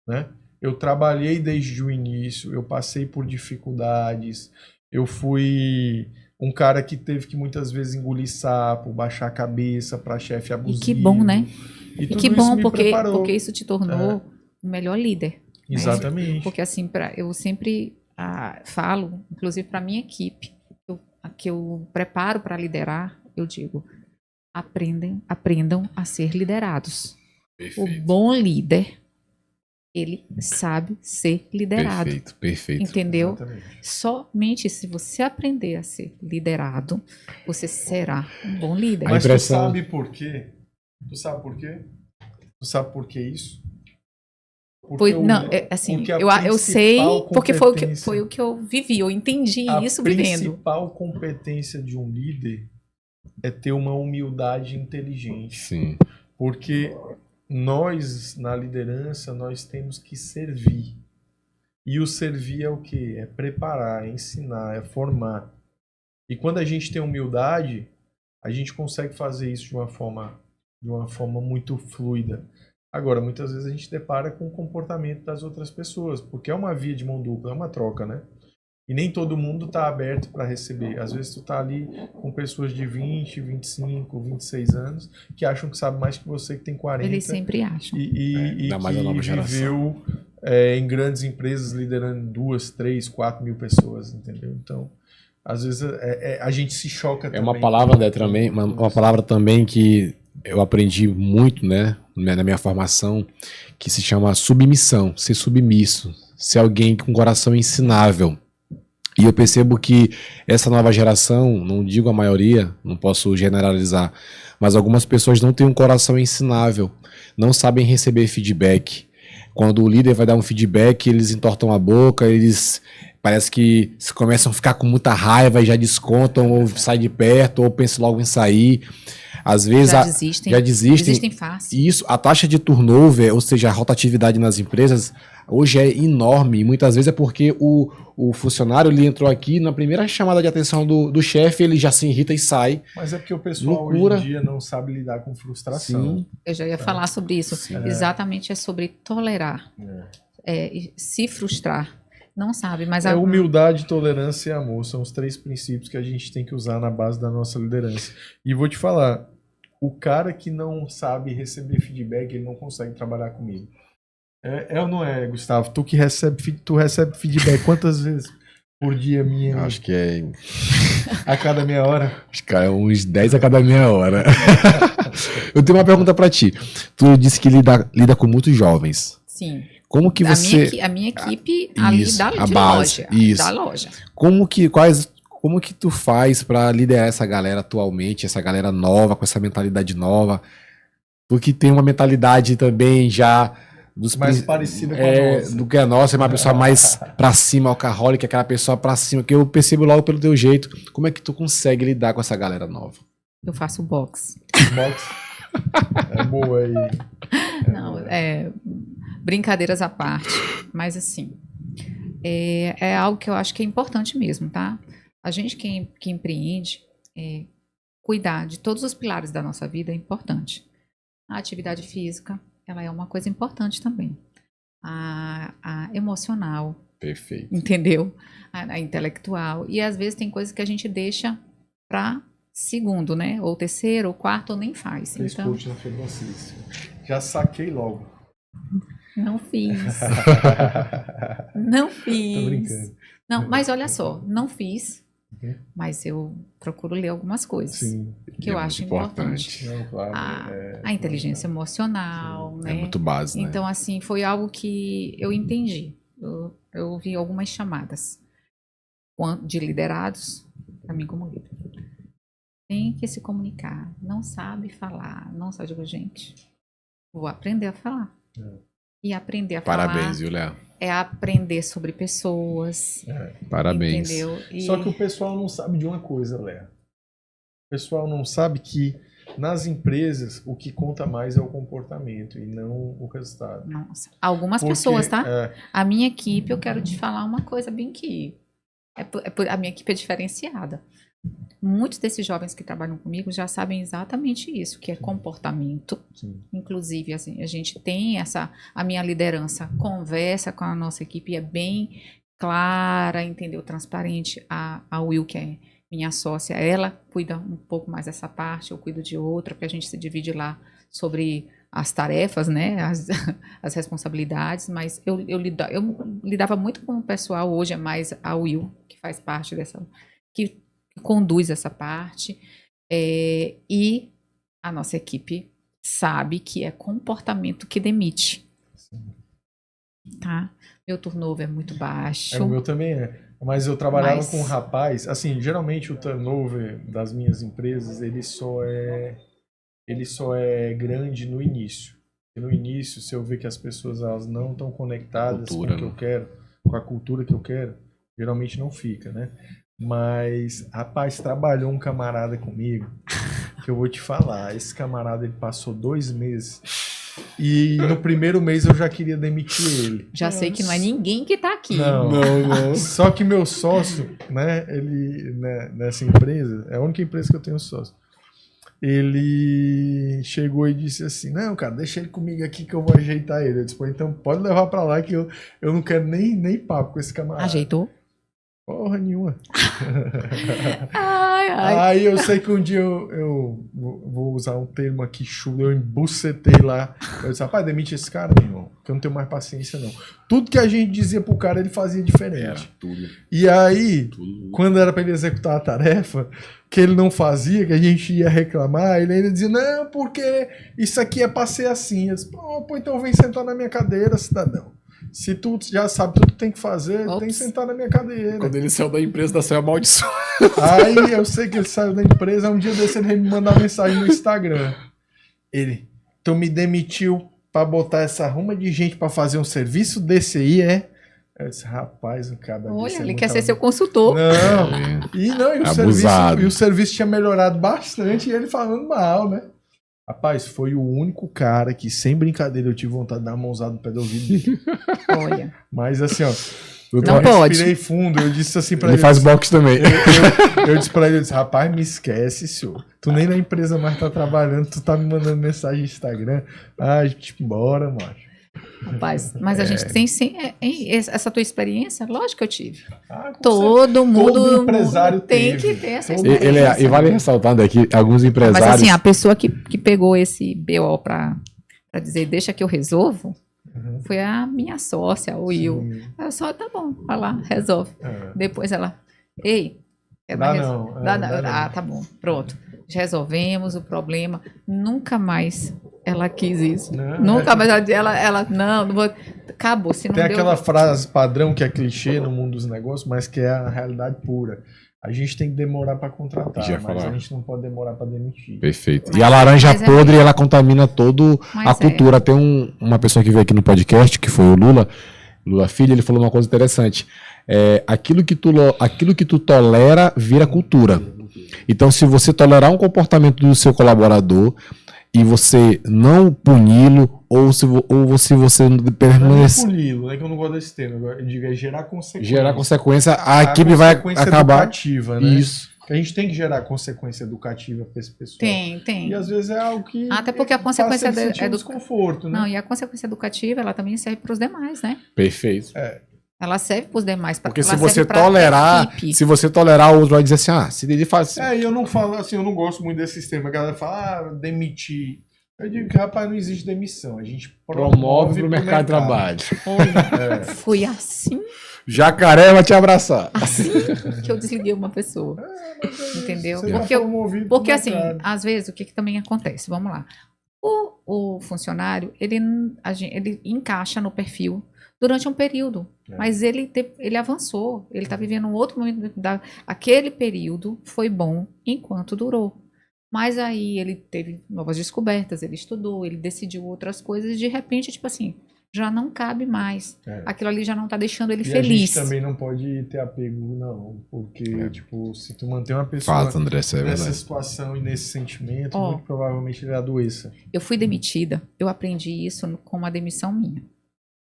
né? Eu trabalhei desde o início, eu passei por dificuldades, eu fui um cara que teve que muitas vezes engolir sapo, baixar a cabeça para chefe abusivo. E que bom, né? E que bom, porque isso te tornou o melhor líder. Exatamente. Né? Porque assim, eu sempre falo, inclusive para minha equipe, que eu preparo para liderar, eu digo, aprendam a ser liderados. Perfeito. O bom líder, ele sabe ser liderado. Perfeito. Entendeu? Exatamente. Somente se você aprender a ser liderado, você será um bom líder. Mas tu sabe por quê? Tu sabe por que isso? Eu sei, porque foi o que eu vivi, eu entendi isso vivendo. A principal competência de um líder é ter uma humildade inteligente. Sim. Porque nós, na liderança, nós temos que servir. E o servir é o quê? É preparar, é ensinar, é formar. E quando a gente tem humildade, a gente consegue fazer isso de uma forma muito fluida. Agora, muitas vezes a gente depara com o comportamento das outras pessoas, porque é uma via de mão dupla, é uma troca, né? E nem todo mundo está aberto para receber. Às vezes tu tá ali com pessoas de 20, 25, 26 anos que acham que sabe mais que você, que tem 40. Eles sempre acham. E que viveu em grandes empresas liderando 2, 3, 4 mil pessoas, entendeu? Então, às vezes a gente se choca também. É uma palavra, André, também, uma palavra também que eu aprendi muito, né, na minha formação, que se chama submissão, ser submisso, ser alguém com coração ensinável. E eu percebo que essa nova geração, não digo a maioria, não posso generalizar, mas algumas pessoas não têm um coração ensinável, não sabem receber feedback. Quando o líder vai dar um feedback, eles entortam a boca, eles parece que começam a ficar com muita raiva e já descontam, ou saem de perto, ou pensam logo em sair. Às vezes já desistem fácil. E isso, a taxa de turnover, ou seja, a rotatividade nas empresas, hoje é enorme. E muitas vezes é porque o funcionário ele entrou aqui, na primeira chamada de atenção do chefe, ele já se irrita e sai. Mas é porque o pessoal hoje em dia não sabe lidar com frustração. Sim. Eu já ia falar sobre isso. Exatamente, é sobre tolerar, se frustrar. Não sabe, mas... Humildade, tolerância e amor são os 3 princípios que a gente tem que usar na base da nossa liderança. E vou te falar, O cara que não sabe receber feedback, ele não consegue trabalhar comigo. É ou não é, Gustavo? Tu recebe feedback quantas vezes por dia, minha? Acho que é. A cada meia hora? Acho que é uns 10 a cada meia hora. Eu tenho uma pergunta pra ti. Tu disse que lida com muitos jovens. Sim. Como que você. A minha equipe ali Isso, da a de base, loja. isso. Da loja. Como que tu faz pra liderar essa galera atualmente, essa galera nova, com essa mentalidade nova? Tu que tem uma mentalidade também já dos Mais parecida com a nossa. do que a nossa, é uma pessoa mais pra cima, alcohólica, aquela pessoa pra cima, que eu percebo logo pelo teu jeito. Como é que tu consegue lidar com essa galera nova? Eu faço boxe. Box. É boa aí. Não, brincadeiras à parte, mas assim, é algo que eu acho que é importante mesmo, tá? A gente que empreende, cuidar de todos os pilares da nossa vida é importante. A atividade física, ela é uma coisa importante também. A emocional, Perfeito. entendeu? A intelectual. E às vezes tem coisas que a gente deixa para segundo, né? Ou terceiro, ou quarto, ou nem faz. Fez Então, coach na Francisco. Já saquei logo. não fiz. Não Tô fiz. brincando. Não, mas olha só, não fiz, Uhum. mas eu procuro ler algumas coisas Sim. que eu É acho muito importante. Não, claro. A inteligência emocional, É né? muito base, né? Então, assim, foi algo que eu entendi. Eu vi algumas chamadas de liderados, para mim como líder. Tem que se comunicar, não sabe falar, não sabe, digo, gente, vou aprender a falar. E aprender a falar Parabéns, viu, Léo? é aprender sobre pessoas, Parabéns. entendeu? E Só que o pessoal não sabe de uma coisa, Léa. O pessoal não sabe que nas empresas o que conta mais é o comportamento e não o resultado. nossa, algumas Porque, pessoas, tá? A minha equipe, eu quero te falar uma coisa bem que a minha equipe é diferenciada. Muitos desses jovens que trabalham comigo já sabem exatamente isso, que é comportamento. Sim. Inclusive, assim, a gente tem a minha liderança conversa com a nossa equipe, é bem clara, entendeu? Transparente. A Will, que é minha sócia, ela cuida um pouco mais dessa parte, eu cuido de outra, porque a gente se divide lá sobre as tarefas, né? As responsabilidades, mas eu lidava muito com o pessoal, hoje é mais a Will, que faz parte dessa, que conduz essa parte, e a nossa equipe sabe que é comportamento que demite. Sim. Tá? Meu turnover é muito baixo. O meu também é. Mas eu trabalhava com um rapaz, assim, geralmente o turnover das minhas empresas, ele só é grande no início. E no início, se eu ver que as pessoas elas não estão conectadas com o que eu quero, com a cultura que eu quero, geralmente não fica, né? Mas, rapaz, trabalhou um camarada comigo, que eu vou te falar, esse camarada ele passou 2 meses e no primeiro mês eu já queria demitir ele. Já sei que não é ninguém que tá aqui. Não. Só que meu sócio, né, ele, né, nessa empresa, é a única empresa que eu tenho sócio, ele chegou e disse assim, não, cara, deixa ele comigo aqui que eu vou ajeitar ele. Eu disse, pô, então pode levar pra lá que eu não quero nem papo com esse camarada. Ajeitou? Porra nenhuma. Ai. Aí eu sei que um dia eu vou usar um termo aqui chulo, eu embucetei lá. Eu disse, rapaz, demite esse cara, meu irmão, que eu não tenho mais paciência, não. Tudo que a gente dizia pro cara, ele fazia diferente. Tudo. E aí, quando era pra ele executar a tarefa, que ele não fazia, que a gente ia reclamar, ele ainda dizia, não, porque isso aqui é pra ser assim. Eu disse, pô, então vem sentar na minha cadeira, cidadão. Se tu já sabe tudo que tem que fazer, tem que sentar na minha cadeira. Quando ele saiu da empresa, da saiu amaldiçoado. Aí eu sei que ele saiu da empresa, um dia desse ele veio me mandar mensagem no Instagram. Ele, tu me demitiu pra botar essa ruma de gente pra fazer um serviço desse aí, é? Eu disse, rapaz, o cara Olha, desse ele é quer muito ser seu consultor. Não, e o serviço tinha melhorado bastante e ele falando mal, né? Rapaz, foi o único cara que, sem brincadeira, eu tive vontade de dar uma mãozada no pé do ouvido dele. Olha. Mas assim, ó, Não eu pode. respirei fundo, eu disse assim pra Ele ele. faz boxe também. Eu disse pra ele, eu disse, rapaz, me esquece, senhor. Tu nem na empresa mais tá trabalhando, tu tá me mandando mensagem no Instagram. Ah, tipo, bora, macho. Rapaz, mas a gente tem sim, essa tua experiência? Lógico que eu tive. Com Todo mundo Todo empresário tem teve. que ter essa Todo- experiência. E vale ressaltando aqui, alguns empresários... Mas assim, a pessoa que pegou esse BO para dizer, deixa que eu resolvo, Uhum. foi a minha sócia, o Will. Sim. Ela só, tá bom, vai lá, resolve. É. Depois ela, ei, Dá não, dá dá não. tá bom, pronto. Resolvemos o problema. Nunca mais ela quis isso. Não, Nunca mais ela não vou. Acabou, se não Tem deu. aquela frase padrão que é clichê no mundo dos negócios, mas que é a realidade pura. A gente tem que demorar para contratar, Já ia mas falar. a gente não pode demorar para demitir. Perfeito. Mas- E a laranja mas é podre, mesmo. ela contamina toda Mas a cultura. Tem uma pessoa que veio aqui no podcast, que foi o Lula Filho, ele falou uma coisa interessante. Aquilo que tu tolera vira cultura. Então, se você tolerar um comportamento do seu colaborador e você não puni-lo, ou se você Não é permanecer... puni-lo, né? Que eu não gosto desse termo. Eu digo é gerar consequência. Gerar consequência, a equipe vai consequência acabar... educativa, né? Isso. Que a gente tem que gerar consequência educativa para esse pessoal. Tem. E às vezes é algo que Até porque a consequência faz ele sentir um do desconforto, né? Não, e a consequência educativa, ela também serve para os demais, né? Perfeito. Ela serve para os demais. Porque se ela você serve pra tolerar, equipe. se você tolerar, o outro vai dizer assim, se ele faz... E eu não falo assim, eu não gosto muito desse sistema. A galera fala, demitir. Eu digo que, rapaz, não existe demissão. A gente promove pro pro mercado de trabalho. Olha, foi assim Jacaré vai te abraçar. que eu desliguei uma pessoa. Entendeu? Você Porque já promovido pro Porque assim, mercado. às vezes, o que também acontece? Vamos lá. O funcionário, ele encaixa no perfil durante um período, mas ele avançou, ele está vivendo um outro momento, aquele período foi bom enquanto durou. Mas aí ele teve novas descobertas, ele estudou, ele decidiu outras coisas e de repente, tipo assim, já não cabe mais. Aquilo ali já não está deixando ele feliz. A gente também não pode ter apego, não. Porque, tipo, se tu manter uma pessoa Fato, André, isso é nessa verdade. situação e nesse sentimento, muito provavelmente ele adoeça. Eu fui demitida, eu aprendi isso com uma demissão minha.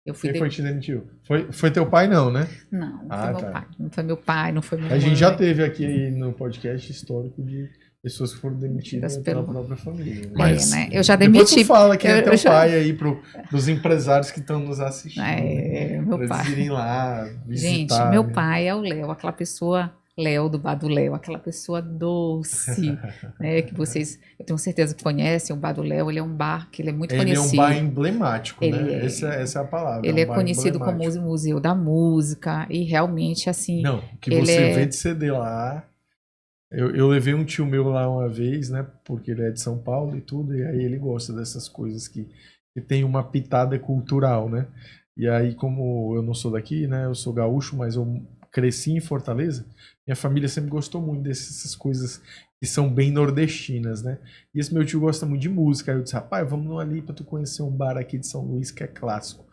Eu fui Quem foi que te demitiu? Foi teu pai, não, né? Não, não foi meu tá. pai. Não foi meu pai, não foi minha A mãe. gente já teve aqui no podcast histórico de pessoas que foram demitidas pela própria família. Né? Mas- né? Eu já Depois demiti. tu fala quem é eu teu já- pai aí pros empresários que estão nos assistindo. Meu Pra pai. eles irem lá visitar. Gente, meu pai é o Léo, aquela pessoa Léo do Bar do Léo, aquela pessoa doce, né? Que vocês, eu tenho certeza que conhecem o Bar do Léo. Ele é um bar que ele é muito Ele conhecido. é um bar emblemático, Ele né? é- Essa é a palavra. Ele é um bar conhecido como emblemático. o Museu da Música e realmente assim. Não, o que ele você é- vê de CD lá. Eu levei um tio meu lá uma vez, né? Porque ele é de São Paulo e tudo, e aí ele gosta dessas coisas que tem uma pitada cultural, né? E aí, como eu não sou daqui, né? Eu sou gaúcho, mas eu cresci em Fortaleza. Minha família sempre gostou muito dessas coisas que são bem nordestinas, né? E esse meu tio gosta muito de música. Aí eu disse, rapaz, vamos ali pra tu conhecer um bar aqui de São Luís que é clássico.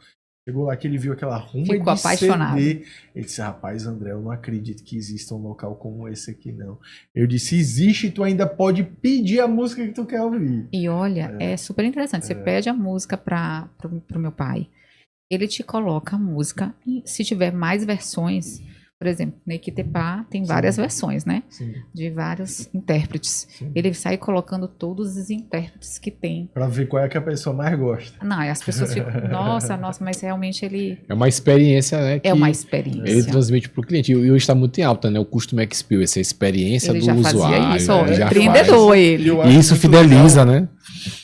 Chegou lá que ele viu aquela ruma Ficou de apaixonado. CD. Ele disse, rapaz, André, eu não acredito que exista um local como esse aqui, não. Eu disse, existe, tu ainda pode pedir a música que tu quer ouvir. E olha, é super interessante. Você pede a música pro meu pai. Ele te coloca a música e se tiver mais versões, por exemplo, Nequitepá tem várias versões, né? Sim, De vários intérpretes. sim. Ele sai colocando todos os intérpretes que tem. Pra ver qual é que a pessoa mais gosta. Não, e as pessoas ficam, nossa, mas realmente ele É uma experiência, né? Que é uma ele experiência. transmite pro cliente. E hoje está muito em alta, né? O Customer Experience, a experiência Ele do já fazia usuário. isso, ó, ele já empreendedor faz. ele. eu acho E isso muito fideliza, legal. né?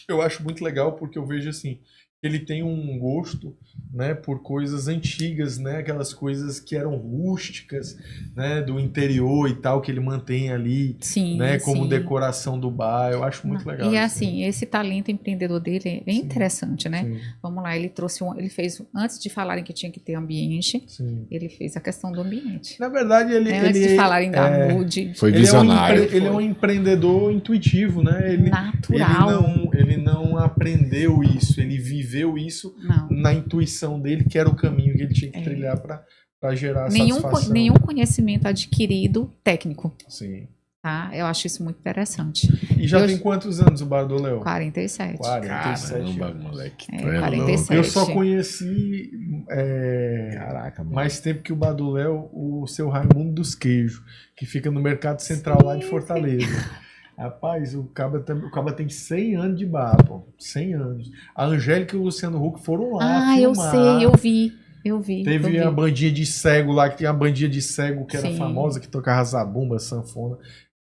Eu acho muito legal porque eu vejo assim, ele tem um gosto, né, por coisas antigas, né, aquelas coisas que eram rústicas, né, do interior e tal, que ele mantém ali, Sim, né, como sim. decoração do bar. Eu acho muito legal. E isso, assim, esse talento empreendedor dele é Sim. interessante, né? Sim, Vamos lá, ele fez, antes de falarem que tinha que ter ambiente, sim. ele fez a questão do ambiente. Na verdade, ele... Né? Antes ele de falarem da é, mood Foi ele é um visionário. ele é um empreendedor intuitivo, né? natural. Ele não aprendeu isso, ele viveu isso Não. na intuição dele, que era o caminho que ele tinha que trilhar para gerar satisfação. Nenhum conhecimento adquirido técnico, Sim. tá? Eu acho isso muito interessante. E já Eu- tem quantos anos o Bar do Léo? 47. 47 Caramba, anos. moleque. É, tu é 47. Eu só conheci louco. Caraca, mano. mais tempo que o Bar do Léo, o seu Raimundo dos Queijos, que fica no Mercado Central lá de Fortaleza. Rapaz, o Caba tem 100 anos de bar, pô. 100 anos. A Angélica e o Luciano Huck foram lá Eu filmar. sei, eu vi. Teve a bandinha de cego lá, que tem a bandinha de cego que era Sim. famosa, que tocava zabumba, sanfona.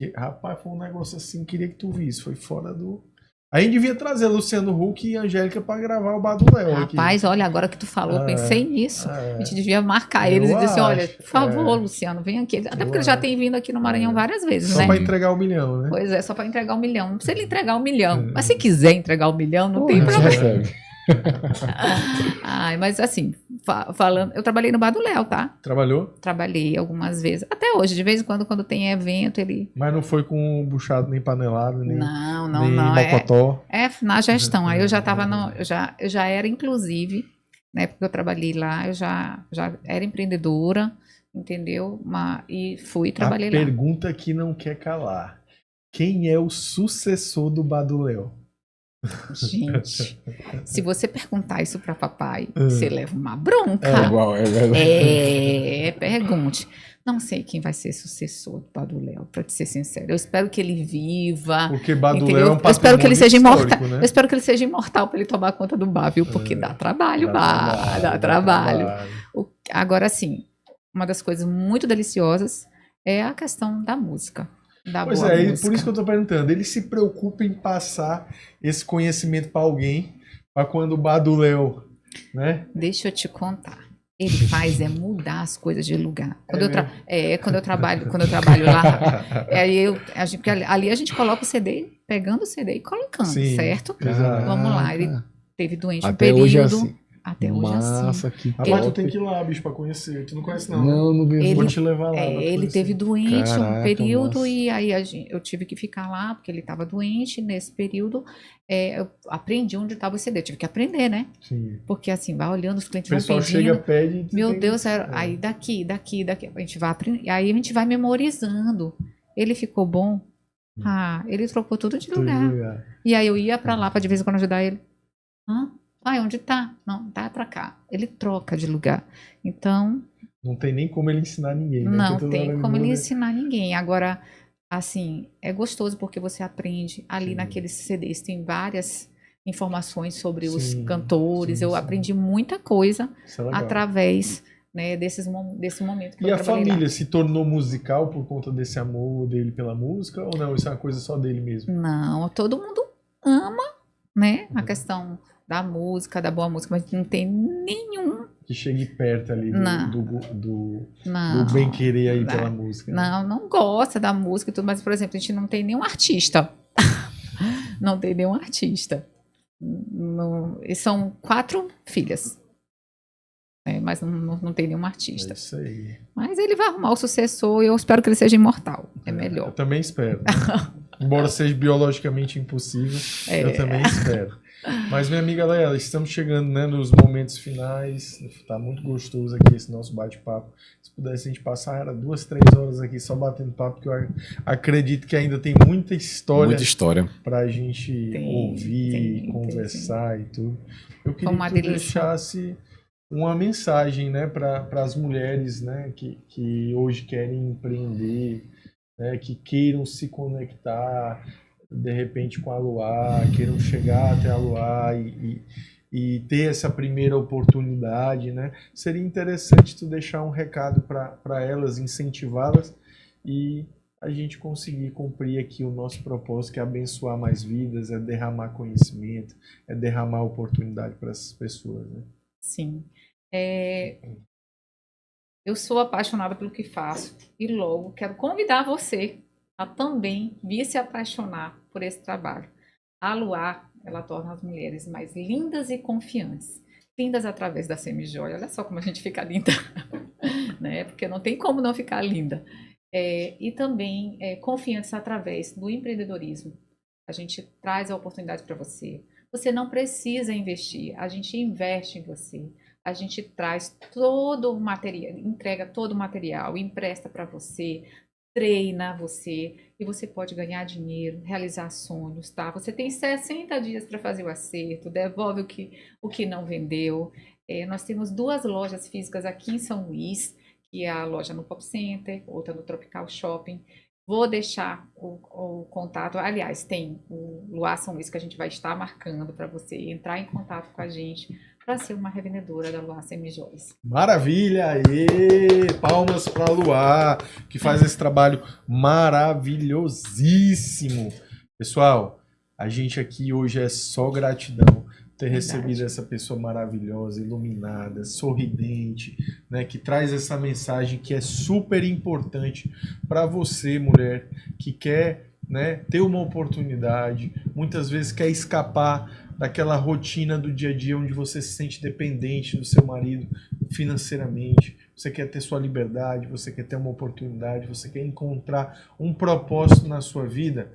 E, rapaz, foi um negócio assim, queria que tu visse. Foi fora do. A gente devia trazer Luciano Huck e Angélica pra gravar o Bar do Léo aqui. Rapaz, olha, agora que tu falou, eu pensei nisso. A gente devia marcar Eu eles e dizer assim, olha, acho, por favor, Luciano, vem aqui. Até porque ele já tem vindo aqui no Maranhão várias vezes, Só né? pra entregar 1 milhão, né? Pois é, só para entregar 1 milhão. Não precisa ele entregar 1 milhão. Mas se quiser entregar 1 milhão, não tem a gente problema. recebe. Ai, mas assim, falando, eu trabalhei no Bar do Léo, tá? Trabalhou? Trabalhei algumas vezes. Até hoje, de vez em quando tem evento, ele. Mas não foi com buchado, nem panelado, nem, Não, nem não. mocotó. É na gestão. Aí eu já estava no. Eu já era, inclusive, né? Porque eu trabalhei lá, eu já era empreendedora, entendeu? E trabalhei A lá. pergunta que não quer calar. Quem é o sucessor do Bar do Léo? Gente, se você perguntar isso para papai, você leva uma bronca. É verdade. Pergunte. Não sei quem vai ser sucessor do Bar do Léo, para te ser sincero. Eu espero que ele viva. Porque Bar do entendeu? Léo é um Eu espero que ele seja patrimônio imortal. histórico, né? Eu espero que ele seja imortal para ele tomar conta do bar, viu? Porque dá trabalho, dá trabalho. Agora, sim, uma das coisas muito deliciosas é a questão da música. Pois boa é, música. por isso que eu tô perguntando. Ele se preocupa em passar esse conhecimento para alguém, para quando o Bar do Léo, né? Deixa eu te contar. Ele faz mudar as coisas de lugar. Quando eu trabalho lá, porque ali a gente coloca o CD, pegando o CD e colocando, Sim, certo? exato. Vamos lá. Ele teve doente um Até período. hoje é assim. Até hoje é assim. Massa, que Rapaz, tu top. tem que ir lá, bicho, pra conhecer. Tu não conhece, não, Não, né? não ganhei. Vou te levar lá. pra tu Ele conhecer. teve doente um Caraca, período massa. e aí eu tive que ficar lá porque ele estava doente. Nesse período, eu aprendi onde estava o CD. Eu tive que aprender, né? Sim. Porque assim, vai olhando, os O clientes vão pessoal pedindo. chega, pede. E tu Meu tem Deus, que... aí daqui. A gente vai aprendendo. Aí a gente vai memorizando. Ele ficou bom. Ele trocou tudo de lugar. E aí eu ia pra lá pra de vez em quando ajudar ele. Pai, onde tá? Não, tá pra cá. Ele troca de lugar. Então, Não tem nem como ele ensinar ninguém, né? não Porque toda hora tem como ele muda. ensinar ninguém. Agora, assim, é gostoso porque você aprende. Ali naqueles CDs tem várias informações sobre os Sim, cantores. sim, Eu sim. aprendi muita coisa Isso é legal. através, né, desse momento que E eu a trabalhei família lá. se tornou musical por conta desse amor dele pela música? Ou não? Isso é uma coisa só dele mesmo? Não, todo mundo ama, né, a questão da música, da boa música, mas não tem nenhum. Que chegue perto ali Não. do Não. bem querer aí Não. pela música. né? Não gosta da música e tudo, mas, por exemplo, a gente não tem nenhum artista. Não tem nenhum artista. E são 4 filhas. Mas não tem nenhum É artista. isso aí. Mas ele vai arrumar o sucessor e eu espero que ele seja imortal. É Eu melhor. também espero. Embora seja biologicamente impossível, eu também espero. Mas, minha amiga Leila, estamos chegando, né, nos momentos finais. Tá muito gostoso aqui esse nosso bate-papo. Se pudesse a gente passar, era 2, 3 horas aqui só batendo papo, porque eu acredito que ainda tem muita história pra gente ouvir, conversar e tudo. Eu queria que tu deixasse uma mensagem, né, para as mulheres, né, que hoje querem empreender, né, que queiram se conectar de repente com a Luar, queiram chegar até a Luar e ter essa primeira oportunidade, né? Seria interessante tu deixar um recado para elas, incentivá-las e a gente conseguir cumprir aqui o nosso propósito, que é abençoar mais vidas, é derramar conhecimento, é derramar oportunidade para essas pessoas, né? Sim. Eu sou apaixonada pelo que faço e logo quero convidar você a também vir se apaixonar por esse trabalho. A Luar, ela torna as mulheres mais lindas e confiantes. Lindas através da semijoia. Olha só como a gente fica linda, né? Porque não tem como não ficar linda. E também confiantes através do empreendedorismo. A gente traz a oportunidade para você. Você não precisa investir, a gente investe em você. A gente traz todo o material, entrega todo o material, empresta para você, treina você e você pode ganhar dinheiro, realizar sonhos, tá? Você tem 60 dias para fazer o acerto, devolve o que não vendeu. Nós temos 2 lojas físicas aqui em São Luís, que é a loja no Pop Center, outra no Tropical Shopping. Vou deixar o contato. Aliás, tem o Luar São Luís que a gente vai estar marcando para você entrar em contato com a gente para ser uma revendedora da Luar Semijoias. Maravilha! Aê! Palmas para Luar, que faz esse trabalho maravilhosíssimo. Pessoal, a gente aqui hoje é só gratidão ter recebido essa pessoa maravilhosa, iluminada, sorridente, né, que traz essa mensagem que é super importante para você, mulher, que quer, né, ter uma oportunidade, muitas vezes quer escapar daquela rotina do dia a dia onde você se sente dependente do seu marido financeiramente, você quer ter sua liberdade, você quer ter uma oportunidade, você quer encontrar um propósito na sua vida.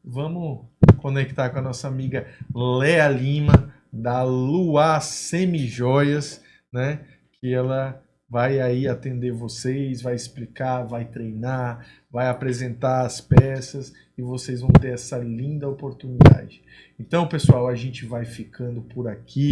Vamos conectar com a nossa amiga Léa Lima, da Luar Semijoias, né? Que ela vai aí atender vocês, vai explicar, vai treinar, vai apresentar as peças e vocês vão ter essa linda oportunidade. Então, pessoal, a gente vai ficando por aqui.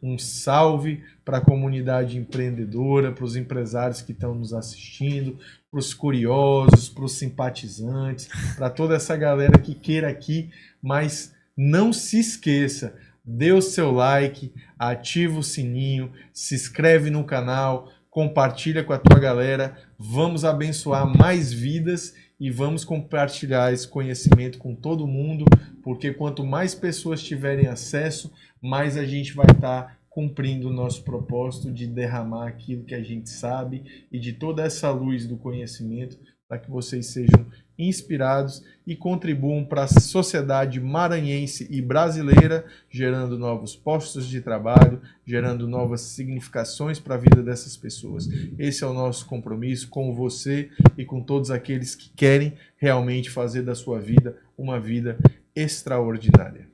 Um salve para a comunidade empreendedora, para os empresários que estão nos assistindo, para os curiosos, para os simpatizantes, para toda essa galera que queira aqui, mas não se esqueça, dê o seu like, ativa o sininho, se inscreve no canal, compartilha com a tua galera, vamos abençoar mais vidas e vamos compartilhar esse conhecimento com todo mundo, porque quanto mais pessoas tiverem acesso, mais a gente vai estar cumprindo o nosso propósito de derramar aquilo que a gente sabe e de toda essa luz do conhecimento para que vocês sejam inspirados e contribuam para a sociedade maranhense e brasileira, gerando novos postos de trabalho, gerando novas significações para a vida dessas pessoas. Esse é o nosso compromisso com você e com todos aqueles que querem realmente fazer da sua vida uma vida extraordinária.